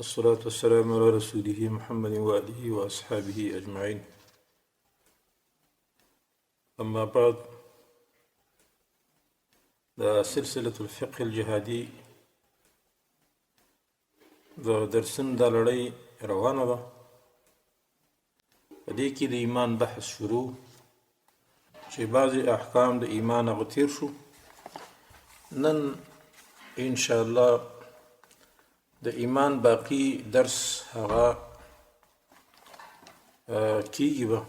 الصلاة والسلام على رسوله محمد وآله وأصحابه أجمعين. أما بعد، دا سلسلة الفقه الجهادي دا درسن دا لړۍ روانه ده. په دې کې د ایمان بحث شروع چې بعضې احکام د ایمان هغه تیر شو. نن انشاءالله د ایمان باقی درس هغه کیږي به.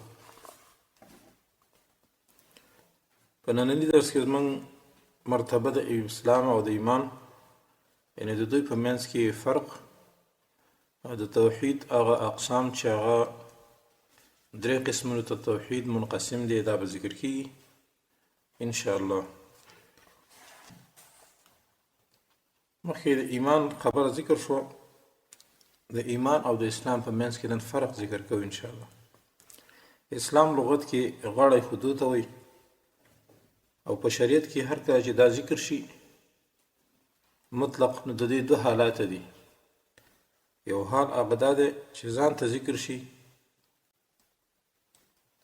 په ننني درس کې زموږ مرتبه د اسلام او د ایمان، یعنې د دوی په منځ کې فرق، د توحید هغه اقسام چې هغه درې قسمونو ته توحید منقسم دی، دا به ذکر کیږي انشاءالله. مخکې د ایمان خبره ذکر شو، د ایمان او د اسلام په منځ کې نن فرق ذکر کوو انشاءالله. اسلام لغت کې غاړه حدود ته وایي، او په شریعت کې هر کله چې دا ذکر شي مطلق، نو د دې دوه حالات دي. یو حال هغه دا دی چې ځان ته ذکر شي،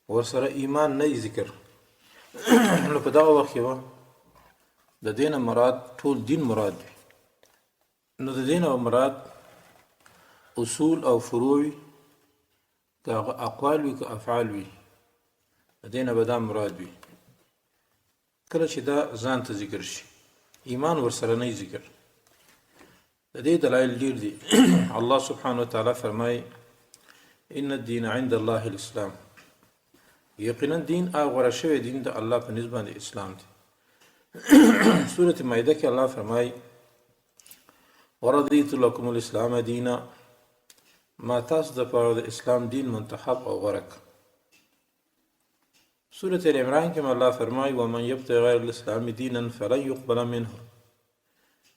ورسره ایمان نه ذکر نو په دغه وخت کې به د دې نه مراد ټول دین مراد وي. نو د دې نه مراد اصول او فروع وي، که هغه اقوال وي که افعال وي، د دې نه به دا مراد وي. کله چې دا ځان ته ذکر شي، ایمان ورسره نه ذکر. د دې دلایل ډیر دي. الله سبحانه وتعالی فرمایي ان الدین عند الله الاسلام، یقینا دین هغه غوره شوی دین د الله په نسبت باندې اسلام دی. سورة مائده کې الله فرمایي ورضیت لکم الاسلام دینا، ما تاسو دپاره د اسلام دین منتخب او غوره کړ. سورة العمران کې الله فرمایي ومن یبتغ غیر الاسلام دینا فلن یقبل منه،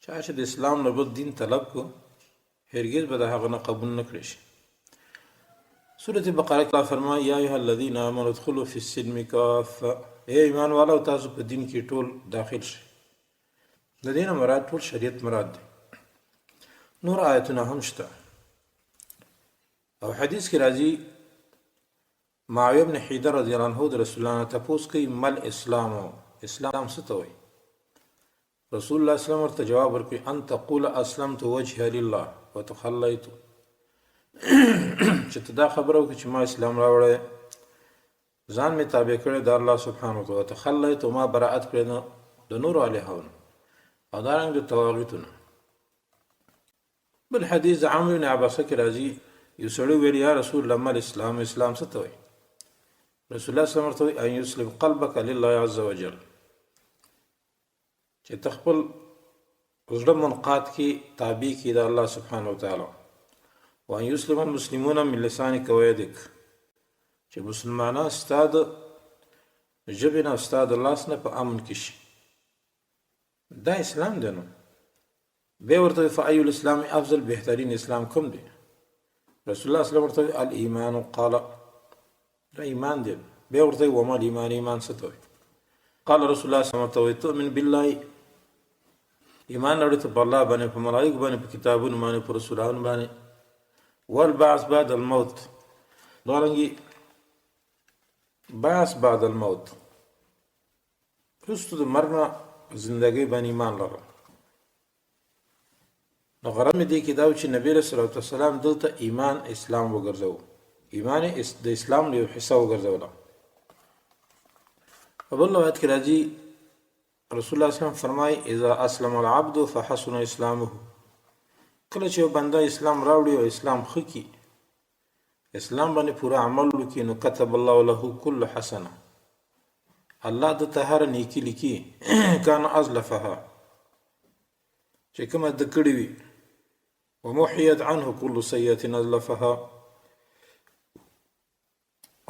چا چې د اسلام نه بل دین طلب کو، هرگز به د هغه نه قبول نه کړی شي. سورة بقره کې الله فرمایي یا ایها الذین آمنوا ادخلوا فی السلم کافه، ای ایمان والو تاسو په دین کې ټول داخل شئ. د دې نه مراد ټول شریعت مراد دی. نور آیتونه هم شته، او حدیث کې راځي معاویه بن حیدر رضی الله عنه د رسول الله نه تپوس کوي مل اسلام، اسلام څه ته وایي؟ رسول الله صلی الله علیه وسلم ورته جواب ورکوي ان تقول اسلمت وجهي لله وتخليت، چې ته دا خبره وکړي چې ما اسلام راوړی، ځان مې تابع کړی د الله سبحانه وتعالی، وتخليت ما براءت کړی د نور الهونو او دارنګه د طواغیتونو. بل حدیث عمرو بن عباسه کې راځي یو سړی ویل یا رسول الله ما الاسلام، اسلام څه ته وایي؟ رسول الله صلی الله علیه وسلم ورته وایي ان یسلم قلبک لله عز وجل، چې ته خپل زړه منقاد کې تابع کې د الله سبحانه وتعالی، وان یسلم المسلمون من لسانک ویدک، چې مسلمانان ستا د ژبې نه او ستا د لاس نه په امن کې شي. دا اسلام دی. نو بیا ورته فأی الاسلام افضل، بهترین اسلام کوم دی؟ رسول الله صلی الله علیه وسلم ورته الایمان، قال دا ایمان دی. بیا ورته وما الایمان، ایمان څه ته وایي؟ قال رسول الله صلی الله علیه وسلم تؤمن بالله، ایمان لري ته په الله باندې، په ملائکه باندې، په کتابونو باندې، په رسولانو باندې، والبعث بعد الموت، دارنګي بعث بعد الموت، رستو د مرګ نه زندګۍ باندې ایمان لرل. نو غرض مې دې کې دا و چې نبی رسول الله صلی الله علیه وسلم دلته ایمان اسلام وګرځو، ایمان د اسلام یو حصه وګرځوله. په بل روایت کې راځي رسول الله صلی الله علیه وسلم فرمایي اذا اسلم العبد فحسن اسلامه، کله چې یو بنده اسلام راوړي او اسلام ښه کړي، اسلام باندې پوره عمل وکړي، نو كتب الله له كل حسنه، الله د ته هر نیکي لیکي کان ازلفها، چې کومه د کړي وي، ومحيت عنه كل سيئه ازلفها،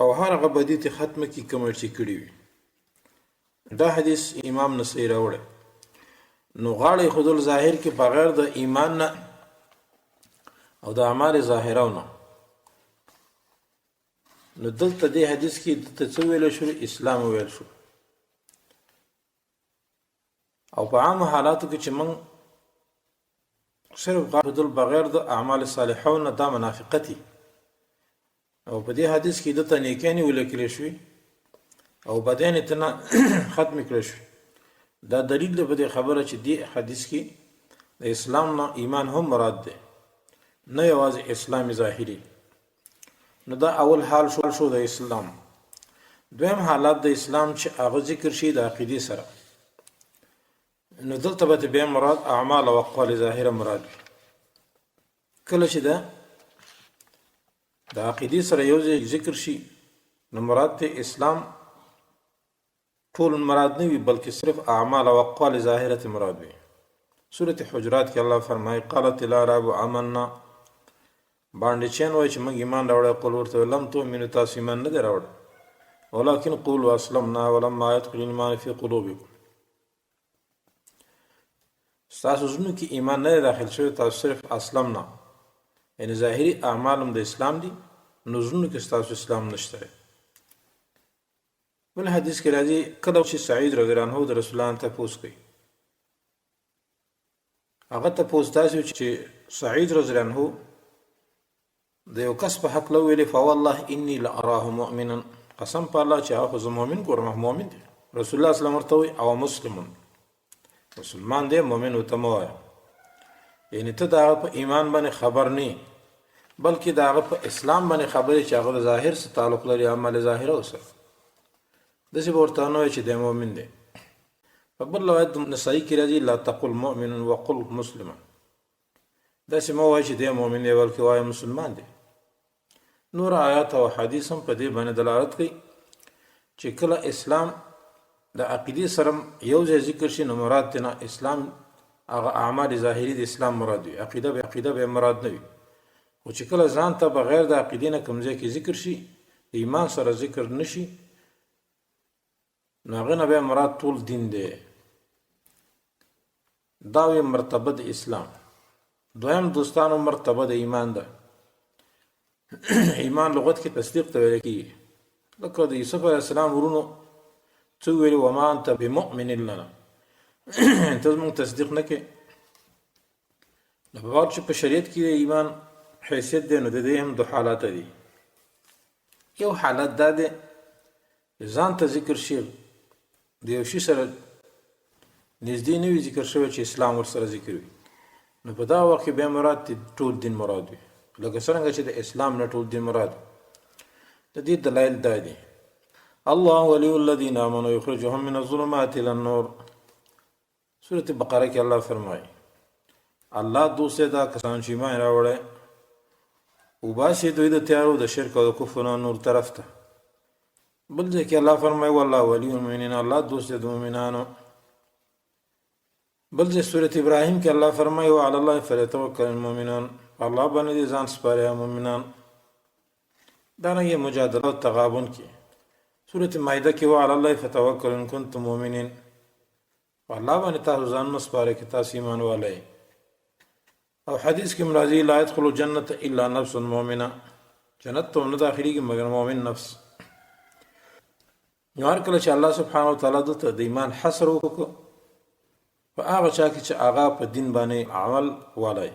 او هر هغه بدي ته ختمه کی کومه چې کړي وي. دا حدیث امام نسائی راوړی. نو غاړه خودل ظاهر کې بغیر د ایمان نه او د اعمال ظاهرو نه، نو دلته دې حدیث کې د څه ویل شو؟ اسلام ویل شو. او په عام حالاتو کې چې موږ صرف غافل بغیر د اعمال صالحون دا منافقتی او په دې حدیث کې د تنیکانی ولیکل شوی او بدن ته ختم کړی شو دا دلیل دی په دې خبره چې دی حدیث کې د اسلام نه ایمان هم مراد ده نه یوازې اسلام ظاهری نو دا اول حال شو د اسلام دویم حالت د اسلام چې هغه ذکر شي د عقیده سره نو دلته به بیا مراد اعمال او اقوال ظاهره مراد کله چې دا د عقیده سره یو ذکر شي نو مراد ته اسلام ټول مراد نه وي بلکې صرف اعمال او اقوال ظاهره مراد وي سورۃ حجرات کې الله فرمایي قالت الاعراب آمنا باندې چین وای چې موږ ایمان راوړل قول ورته لم تؤمنوا تاسو ایمان نه راوړل ولكن قولوا اسلمنا ولما يدخل الايمان في قلوبكم تاسو زنه کې ایمان نه داخل شوی تاسو صرف اسلمنا یعنی ظاهری اعمالم د اسلام دي نو زنه کې تاسو اسلام نشته بل حدیث کې راځي کله چې سعید رضی الله عنه د رسول الله ته پوښتنه کوي هغه ته پوښتنه چې سعید رضی الله عنه د یو کس په حق لو ویلي فوالله اني لاراه مؤمنا قسم په الله چې هغه مؤمن ګورم مؤمن دی رسول الله صلی الله علیه وسلم او مسلمون مسلمان دی مؤمن او تموا یعنی ته دا په ایمان باندې خبر نه بلکې دا په اسلام باندې خبرې چې هغه ظاهر سره تعلق لري عمل ظاهر اوسه دسی ورته نو چې د مؤمن دی په بل روایت نسائی کې راځي لا تقل مؤمن وقل مسلم دسی مو وایي چې د مؤمن دی بلکې وایي مسلمان دی نور آیات او حدیث هم په دې باندې دلالت کوي چې کله اسلام د عقیده سره یو ځای ذکر شي نو مراد نه اسلام هغه اعمال ظاهری د اسلام مراد وي عقیده به مراد نه وي او چې کله ځان ته بغیر د عقیده نه کومځای کې ذکر شي ایمان سره ذکر نشي ناغه نه به مراد ټول دین دی دا وی مرتبه د اسلام دویم دوستانو مرتبه د ایمان ده ایمان لغت کې تصدیق ته ویل کیږي لکه د یوسف علیه السلام ورونو څو ویل وما انت بمؤمن لنا ته موږ تصدیق نه کې د باب چې په شریعت کې ایمان حیثیت دی نو د دې هم دوه حالات دي یو حالت دا دی ځان ته ذکر شي د یو شي سره نږدې نه وي ذکر شوی چې اسلام ورسره ذکر وي نو په دا وخت کې به مراد ټول دین مراد وي لکه څنګه چې د اسلام نه ټول دین مراد د دې دلایل دا دي الله ولي الذين امنوا يخرجهم من الظلمات الى النور سورۃ بقره کې الله فرمایي الله دوسه دا کسان چې ایمان راوړل او باسي دوی د تیارو د شرک او د کفر نور طرف ته بل ځکه الله فرمایي والله ولي المؤمنین الله دوست د مؤمنانو بل ځکه سورۃ ابراهیم کې الله فرمایي وعلى الله فليتوكل المؤمنون الله باندې ځان سپاریا مؤمنان دا نه مجادله او تغابن کې سورۃ مائده کې وعلى الله فتوکل ان کنتم مؤمنین الله باندې تاسو ځان مسپاره کې تاسو ایمان والي او حدیث کې مرضی لا يدخل الجنه الا نفس مؤمنه جنت ته نه داخلي کې مگر مؤمن نفس نو هر کله چې الله سبحانه وتعالى د ایمان حصر وکړو په هغه چا کې چې هغه په دین باندې عمل والي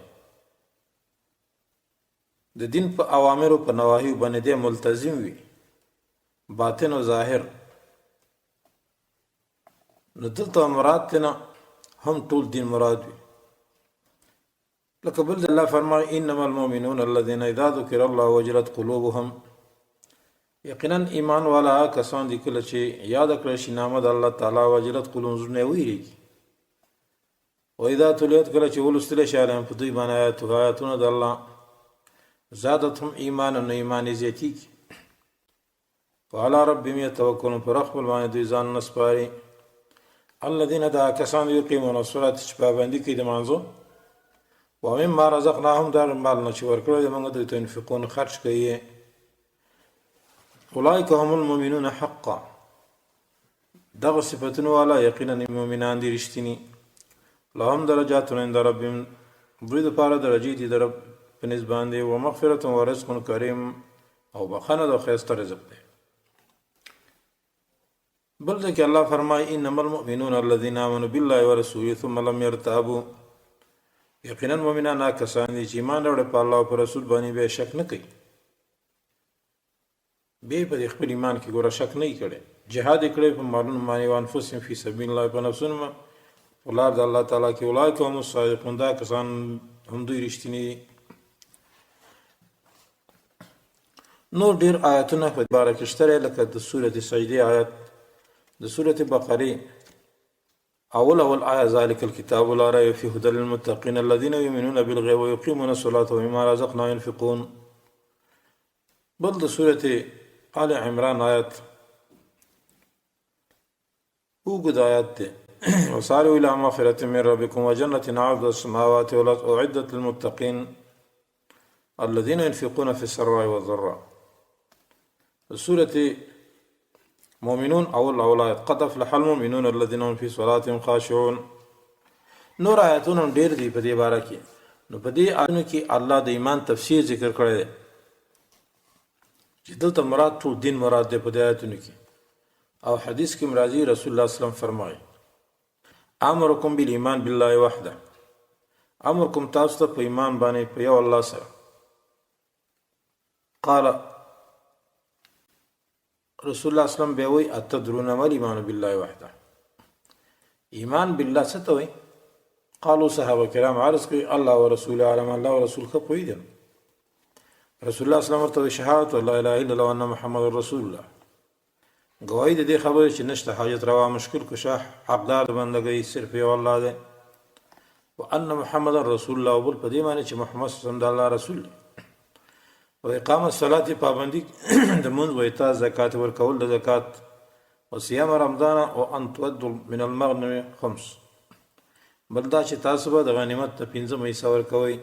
د دین په اوامرو په نواهی باندې د ملتزم وي باطن او ظاهر نو دلته مراد نه هم ټول دین مراد وي لکه بل الله فرمایي انما المؤمنون الذين اذا ذكر الله وجلت قلوبهم یقینا ایمان والا کسان دي کله چې یاد کړی شي نام د الله تعالی وجلت قلوبهم نه ویریږي و اذا تليت کله چې ولستل شي علیهم په دوی باندې آیاتونه د الله زادتهم ایمانا و ایمان زیاتی وعلى ربهم يتوکلون پر خپل باندې دوی ځان نسپاري الذين دا کسان یقیمون الصلاة چې پابندي کوي د مانځو ومما رزقناهم دا مال نه چې ورکړل موږ دوی ته انفقون خرج کوي اولئک هم المؤمنون حقا دغه صفاتونه والا یقینا مؤمنان دي رښتینی لهم درجات عند ربهم دوی د پاره درجې دي در په نسبت باندې او مغفرت او رزق کریم او بخنه د خیسته رزق دی بل ځکه الله فرمای انما المؤمنون الذين امنوا بالله ورسوله ثم لم يرتابوا یقینا مؤمنان هغه کسان دي چې ایمان راوړي په الله او په رسول باندې به شک نه کوي به په خپل ایمان کې ګوره شک نه کړي جهاد کړي په مالونو باندې او انفسهم فی سبیل الله په نفسونو ولار د الله تعالی کې اولئک هم الصادقون دا کسان هم دوی رښتینی دي نور ډیر آیاتونه په باره کې شته لکه د سورة سجده آیات د سورة بقره اول آیه ذلك الكتاب لا ريب فيه هدى للمتقين الذين يؤمنون بالغيب ويقيمون الصلاة ومما رزقناهم ينفقون بل د سورة آل عمران آیات اوږد آیات دی وسارعوا إلى مغفرة من ربكم وجنة عرضها السماوات والأرض أعدت للمتقين الذين ينفقون في السراء والضراء سورة مؤمنون اول آیت قد افلح المؤمنون الذين هم في صلاتهم خاشعون نور آیاتونه ډیر دي په دې باره کې نو په دې آیتونو کې الله د ایمان تفسیر ذکر کړی دی چې دلته مراد ټول دین مراد دی په دې آیتونو کې او حدیث کې مرادي رسول الله صلی الله علیه وسلم فرمایي امرکم بالایمان بالله وحده امرکم تاسو ته په ایمان باندې په یو الله سره قال رسول الله صلی الله علیه وسلم به وی اتدرون ما ایمان بالله وحده ایمان بالله څه ته وی قالوا صحابه کرام عرض کوي الله ورسوله علم الله ورسول خو پوی دي رسول الله صلی الله علیه وسلم شهادت لا اله الا الله وان محمد رسول الله گواہی دې خبره چې نشته حاجت روا مشکل کشه حقدار بندګي صرف یو الله دی وان محمد رسول الله وبل په دې معنی چې محمد صلی الله علیه رسول دی و اقامت الصلاه پابندی د منځ و ایتاء زکات ورکول د زکات و صيام رمضان او ان تودوا من المغنم خمس بلدا چې تاسو به د غنیمت ته 15 مې سور کوي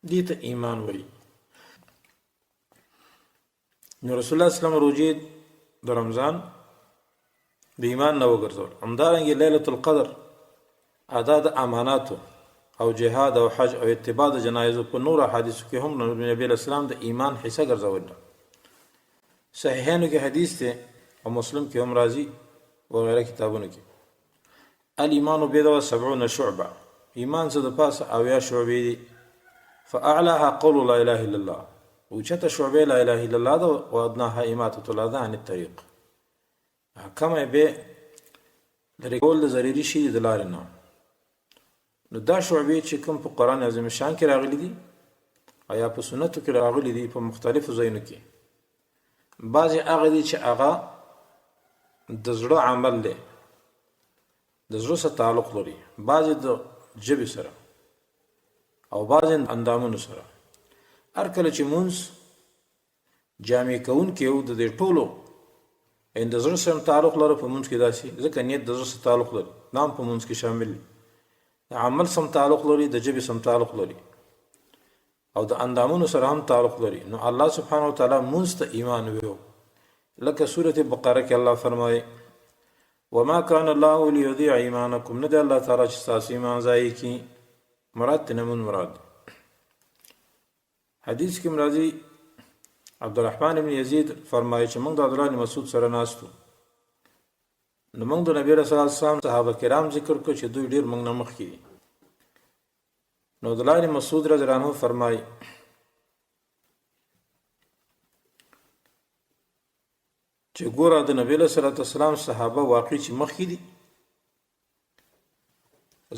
دې ته ایمان وایي نو رسول الله صلی الله علیه وسلم روزي د رمضان د ایمان نو ګرځول همدارنګه ليله القدر ادا د اماناتو او جهاد او حج او اتباع د جنایزو په نور حدیثو کې هم نبی اسلام د ایمان حصہ ګرځول صحیحانو کې حدیث ته او مسلم کې هم راځي او غیره کتابونو کې الایمان بيض 70 شعبه ایمان څه د پاسه او یا شعبې دي فاعلاها قول لا اله الا الله وچته شعبې لا اله الا الله او ادناها اماته الاذى عن الطريق کمه به د رګول د ضروري شي د لارې نه نو دا شعبې چې کوم په قران عظیم شان کې راغلي دي او یا په سنتو کې راغلي دي په مختلفو ځایونو کې بعضی هغه دي چې هغه د زړه عمل دی د زړه سره تعلق لري بعضی د جبه سره او بعضی اندامونو سره هر کله چې مونږ جامع کون کې یو د ټولو د زړه سره تعلق لري په مونږ کې داسي ځکه نیت د زړه سره تعلق لري نام په مونږ کې شامل دی عمل سم تعلق لري د جبه سم تعلق لري او د اندامونو سره هم تعلق لري نو الله سبحانه وتعالى مونږ ته ایمان ویو لکه سورة بقره کې الله فرمایي وما كان الله ليضيع ايمانكم ندى الله تعالی چې تاسو ایمان ضایع کی مراد تنمون مراد حدیث کې مرادي عبدالرحمن بن یزید فرمایي چې موږ د عبدالله بن مسعود سره ناستو نو موږ د نبی رسول الله صلی الله علیه وسلم صحابه کرام ذکر کو چې دوی ډیر موږ نه مخ کی نو عبدالله بن مسعود رضی الله عنه فرمایي چې ګوره د نبی صلی الله علیه وسلم صحابه واقعي چې مخ کی دي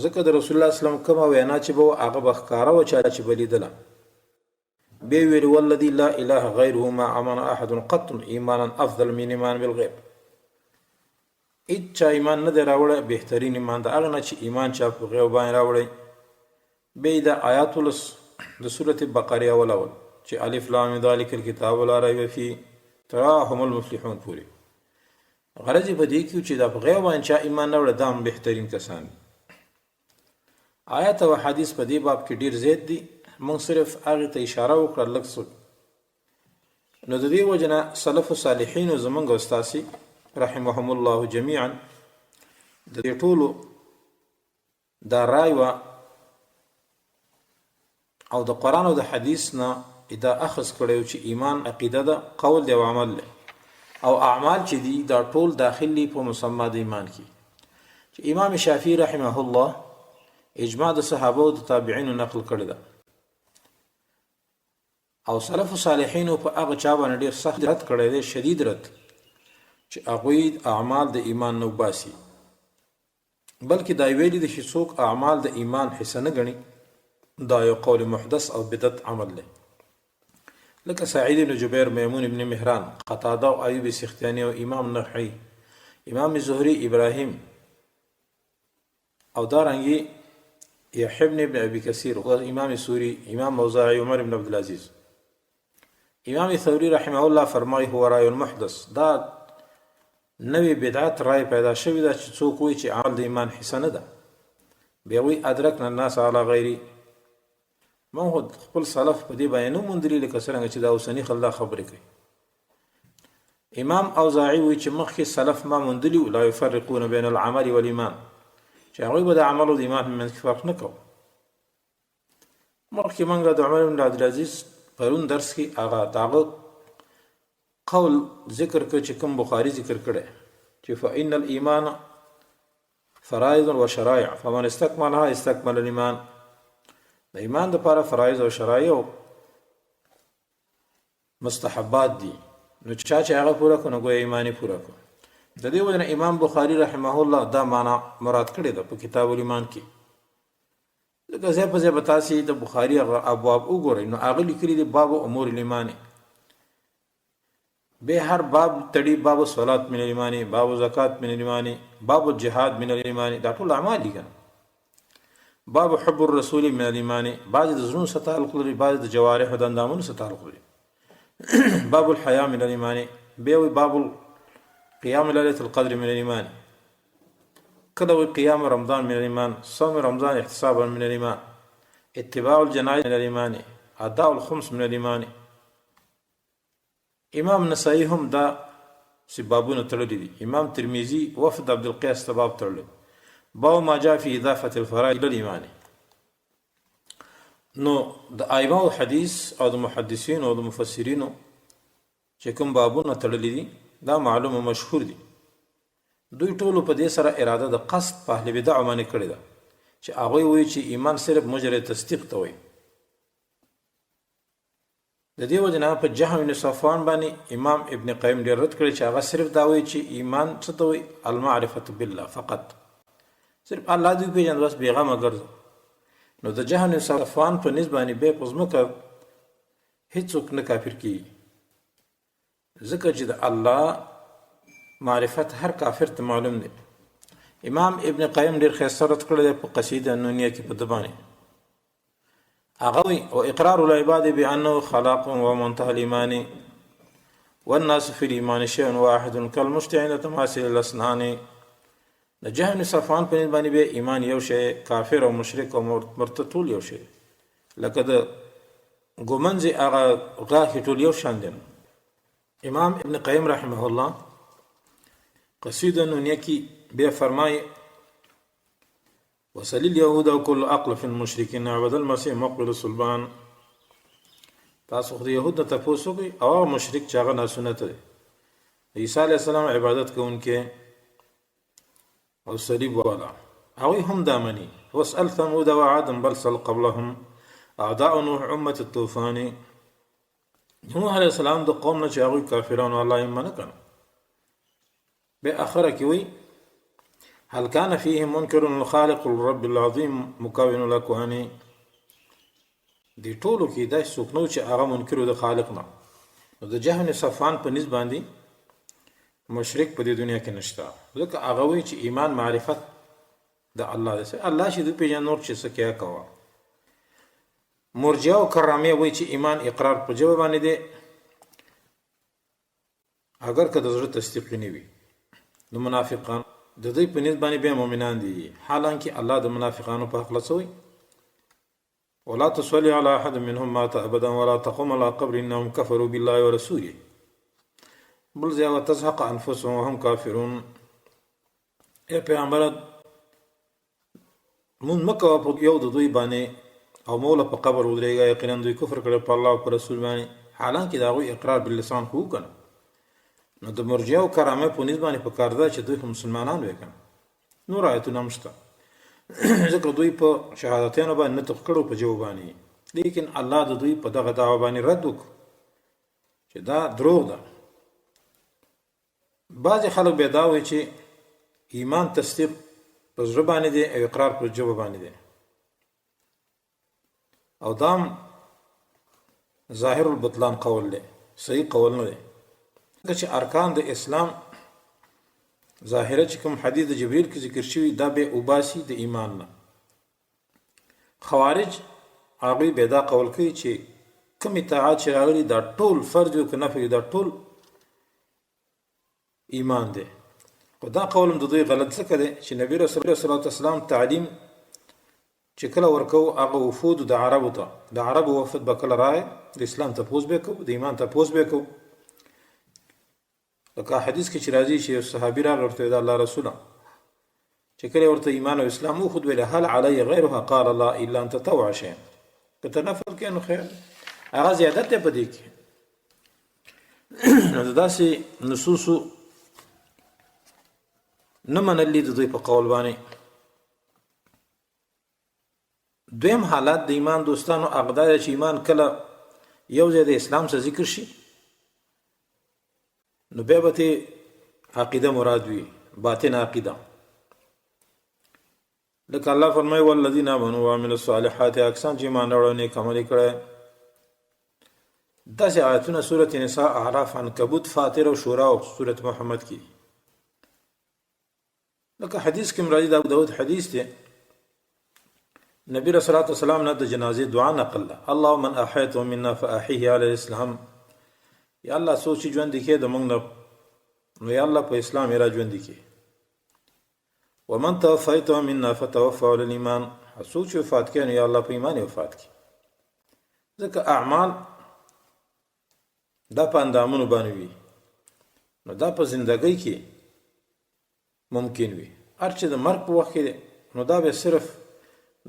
ځکه د رسول الله صلی الله علیه وسلم کومه وینا چې به هغه بخکاره و چې بلیدله به ویل والذي لا اله غيره ما امن احد قط ایمانا افضل من ایمان بالغیب اچا ایمان نه دی راوړی بهترین ایمان د هغه نه چې ایمان چا په غیب باندې راوړی به د آیات د سورة بقره اول چې الف لام ذلک الکتاب لا ریب فیه تراهم المفلحون پوری غرض په دې کې چې د غیب باندې چا ایمان نه وړي دام بهترین کسان آیات او حدیث په دې باب کې ډیر زیات دي موږ صرف هغه ته اشاره وکړه لکه نو د دې وجنه سلف صالحین او زمونږ استاسي رحمهم الله جميعا د دې ټولو دا رای و او د قران او د حدیث نه اذا اخذ کړو چې ایمان عقیده ده قول دی او عمل ده او اعمال چې دي دا ټول داخلي په مسمى د ایمان کې چې امام شافعي رحمه الله اجماع د صحابه او د تابعینو نقل کړی ده او سلف صالحینو په هغه چا باندې ډیر سخت رد کړی دی، شدید رد، چې هغوی اعمال د ایمان نه وباسي، بلکې دا ویلي دي چې څوک اعمال د ایمان حصه نه ګڼي دا یو قول محدث او بدعت عمل دی، لکه سعید بن جبیر، میمون بن مهران، قتاده او ایوب سختیانی او امام نخعی، امام زهری، ابراهیم او دارنګي یحیی بن ابي کثیر او امام سوری، امام موزاعی، عمر بن عبد العزيز. امام ثوری رحمه الله فرمایي هو رای المحدث، دا نوی بدعت رای پیدا شوی دا چې څوک وایي چې عمل د ایمان حصه نه ده، بیا وایي ادرکنا الناس علی غیري. ما خو خپل سلف په دې باندې نه موندلي لکه څرنګه چې دا اوسني خلک خبرې کوي. امام اوزاعي وایي چې مخکې سلف ما موندلي لا یفرقون بین العمل والایمان، چې هغوی به د عمل او د ایمان په منځ کې فرق نه کوو. مخکې موږ د عمر بن عبدالعزیز پرون درس کې هغه قول ذکر کړ چې کوم بخاري ذکر کړی چې فإن الایمان فرائض و شرائع فمن استکملها استکمل الایمان. د ایمان دپاره فرایض او شرایع او مستحبات دي، نو چا چې هغه پوره کړو نو ګویا ایمان یې پوره کړو. د دې وجه نه امام بخاري رحمه الله دا معنا مراد کړې ده په کتاب الایمان کې. لکه ځای په ځای به تاسې د بخاري هغه ابواب وګورئ نو هغه لیکلي دي باب امور الایمان، به هر باب تړي باب الصلات من الایمان، باب زکات من الایمان، باب الجهاد من الایمان، دا ټول اعمال دي کنه. باب حب الرسول من الایمان، بعض د زړونو سره تعلق لري، بعض د جوارح او د اندامونو سره تعلق لري. باب الحیا من الایمان، به وي باب قیام ليله القدر من الایمان، کله وي قیام رمضان من الایمان، صوم رمضان احتسابا من الایمان، اتباع الجنائز من الایمان، اداء الخمس من الایمان. امام نسائی هم دا سبابونه تړلي دي. امام ترمذی وفد عبد القیس ته باب تړلی، باب ما جاء فی اضافه الفرائض للایمان. نو د ائمه حدیث او د محدثین او د مفسرینو چې کوم بابونه تړلي دي دا معلومه مشهور دي. دوی ټولو په دې سره اراده د قصد په اهل بدع باندې کړې ده چې هغوی وایي چې ایمان صرف مجرد تصدیق ته وایي. د دې وجه نه په جهم بن صفوان باندې امام ابن قیم ډېر رد کړی چې هغه صرف دا وایي چې ایمان څه ته وایي المعرفة بالله فقط، صرف الله دې پېژنه بس بېغمه ګرځه. نو د جهم بن صفوان په نسبت باندې بیا په ځمکه هېڅوک نه کافر کېږي، ځکه چې د الله معرفت هر کافر ته معلوم دی. امام ابن قیم ډېر ښایسته رد کړی دی په قصیده نونیه کې په ده باندې. هغه وایي و اقرار العباد بانه خلاق ومنتهى الايمان والناس في الايمان شيء واحد كالمشت عند تماثيل الاسنان. د جهم بن صفوان په باندې به ایمان یو شی، کافر او مشرک او مرتد ټول یو شی، لکه د ګومنځ هغه غاښې ټول یو شان دي. امام ابن قیم رحمه الله قصیده نونیه کې بیا فرمایي وسل اليهود وكل عقل في المشركين عبد المسيح مقبل الصلبان. تاسو خو د یهود نه تپوس وکړئ او هغه مشرک چې هغه ناسنت دی، عیسی علیه السلام عبادت کوونکی او صلیب والا، هغوی هم دا مني. واسأل ثمود وعادا بل سل قبلهم اعداء نوح امة الطوفان. نوح علیه السلام د قوم نه چې هغوی کافرانو الله یې منع کړه. بیا اخره کې وایي هل كان فيهم منكر الخالق الرب العظيم مكون الاكوان. دې ټولو کې داسې څوک نه و چې هغه منکر د خالق نه. نو د جهم بن صفوان په نسبت باندې مشرک په دې دنیا کې نشته، ځکه هغه وایي چې ایمان معرفت د الله دی، الله چې دوی پېژني نور چې څه کیا کوه. مرجئه او کرامیه وایي چې ایمان اقرار په ژبه باندې دی اگر که د زړه تصدیق نه وي. نو منافقان د دوی په نسبت باندې بیا مؤمنان دي، حالانکه الله د منافقانو په حق لڅوي ولا تصلي على احد منهم مات ابدا ولا تقوم على قبر انهم كفروا بالله ورسوله بل ځای وتزهق انفسهم وهم کافرون. ای پیغمبر مون مکه په یو د دوی باندې او مولا په قبر ودرېږه، یقینا دوی کفر کړی په الله او په رسول باندې، حالانکه د هغوی اقرار باللسان خو وکړه. نو د مرجئه او کرامه په نسبت باندې په کار ده چې دوی هم مسلمانان وي کنه. نور آیتونه هم شته. ځکه دوی په شهادتینو باندې نطق کړو په جواب باندې، لیکن الله د دوی په دغه دعوه باندې رد وکړ چې دا دروغ ده. بعضې خلک بیا دا وایي چې ایمان تصدیق په زړه باندې دی او اقرار په ژبه باندې دی، او دام ظاهر البطلان قول دی، صحیح قول نه دی. ځکه چې ارکان د اسلام ظاهره چې کوم حدیث د جبریل کې ذکر شوی دا به اوباسي د ایمان نه. خوارج هغوی بیا دا قول کوي چې کوم اطاعت چې راغلي دا ټول فرض او که نفل دا ټول ایمان دی. خو دا قول هم د دوی غلط ځکه دی چې نبی رسول الله صلی الله علیه وسلم تعلیم چې کله ورکو هغه وفود د عربو ته، د عربو وفد به کله راغی د اسلام تپوس به کوو، د ایمان تپوس به کوو. لکه حدیث کې چې راځي چې صحابي راغی ورته د الله رسوله چې کله ورته ایمان او اسلام وخود ویل هل علی غیرها قال لا الا ان تطوع شیئا، که ته نفل کې نو خیر، هغه زیادت دی په دې کې. نو داسې نصوصو نه منلي د دوی په قول باندې. دویم حالت د ایمان دوستانو هغه دا چې ایمان کله یو ځای د اسلام سره ذکر شي نو بیا به عقیده مراد وي، باطن عقیده. لکه الله فرمایي والذین آمنوا وعملوا الصالحات، اکسان چې ایمان راوړل نیک عمل کړی. داسې آیتونه سورة نساء، اعراف، عنکبوت، فاطر او شورا او سورة محمد کې. لکه حدیث کې راځي د ابو داود حدیث دی، نبی رسول الله صلی الله علیه وسلم نه د جنازې دعا نقل ده، اللهم من احیته منا فاحیه علی الاسلام، یا الله څوک چې ژوند کې د موږ نه نو یا الله په اسلام یې را ژوند کې، ومن توفیته منا فتوفه علی الایمان، څوک چې وفات کړي نو یا الله په ایمان وفات کړي. ځکه اعمال دا په اندامونو باندې وي، نو دا په زندګۍ کې ممکن وي. هر چې د مرګ په وخت کې نو دا به صرف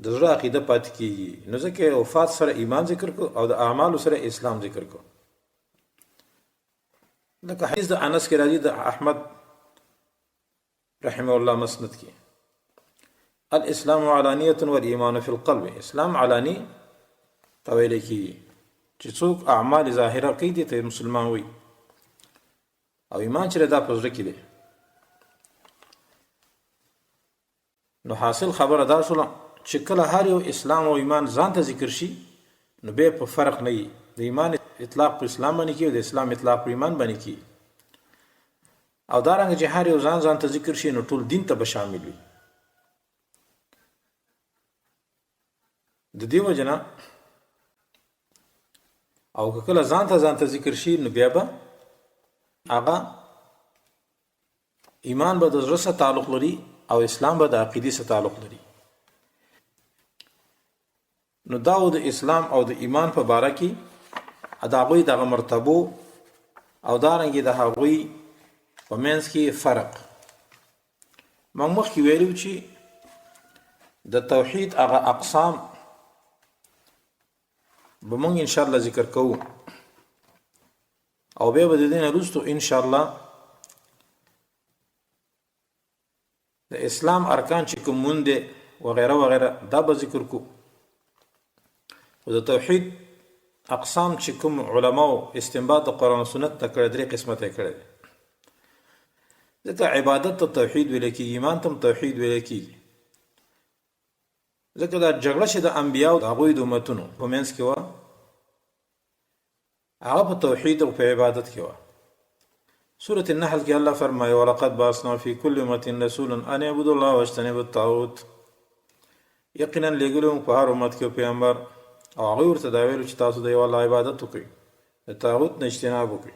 د زړه عقیده پاتې کېږي. نو ځکه وفات سره ایمان ذکر کو او د اعمالو سره اسلام ذکر کو. لکه حدیث د انس کې راځي د احمد رحمه الله مسند کې، الاسلام علانیه والایمان فی القلب، اسلام علانی تویل کېږي چې څوک اعمال ظاهره کوي دي ته مسلمان وي، او ایمان چې دا په زړه کې دی. نو حاصل خبره دا شوله چې کله هر یو اسلام او ایمان ځان ته ذکر شي نو به په فرق نه وي، د ایمان اطلاق په اسلام باندې کی او د اسلام اطلاق په ایمان باندې کی، او دارنګه چې هر یو ځان ته ذکر شي نو ټول دین ته به شامل وي. د دې وجنه او کله ځان ته ذکر شي نو بیا به هغه ایمان به د زړه سره تعلق لري او اسلام به د عقیدې سره تعلق لري. نو دا د اسلام او د ایمان په باره کې د هغوی دغه مرتبو او دارنګې د هغوی په منځ کې فرق. موږ مخکې ویلو چې د توحید هغه اقسام به موږ انشاءالله ذکر کوو، او بیا به د دې نه وروسته انشاءالله د اسلام ارکان چې کوم مونږ وغیره وغیره دا به ذکر کو. او د توحید اقسام چې کوم علماو استنباط د قرآن و سنت ته کړی، درې قسمه ته کړی. ځکه عبادت ته توحید ویل کېږي، ایمان ته توحید ویل کېږي. ځکه دا جګړه چې د انبیاو د هغوی د امتونو په منځ کې وه هغه په توحید او په عبادت کې وه. سورة النحل کې الله فرمایي ولقد بعثنا فی کل امة رسولا ان اعبدوا الله واجتنبوا الطاغوت، یقینا لېږلي موږ په هر امت کې پیغمبر او هغه ورته دا ویلو چې تاسو د یو الله عبادت وکړئ، د طاغوت نه اجتناب وکړئ.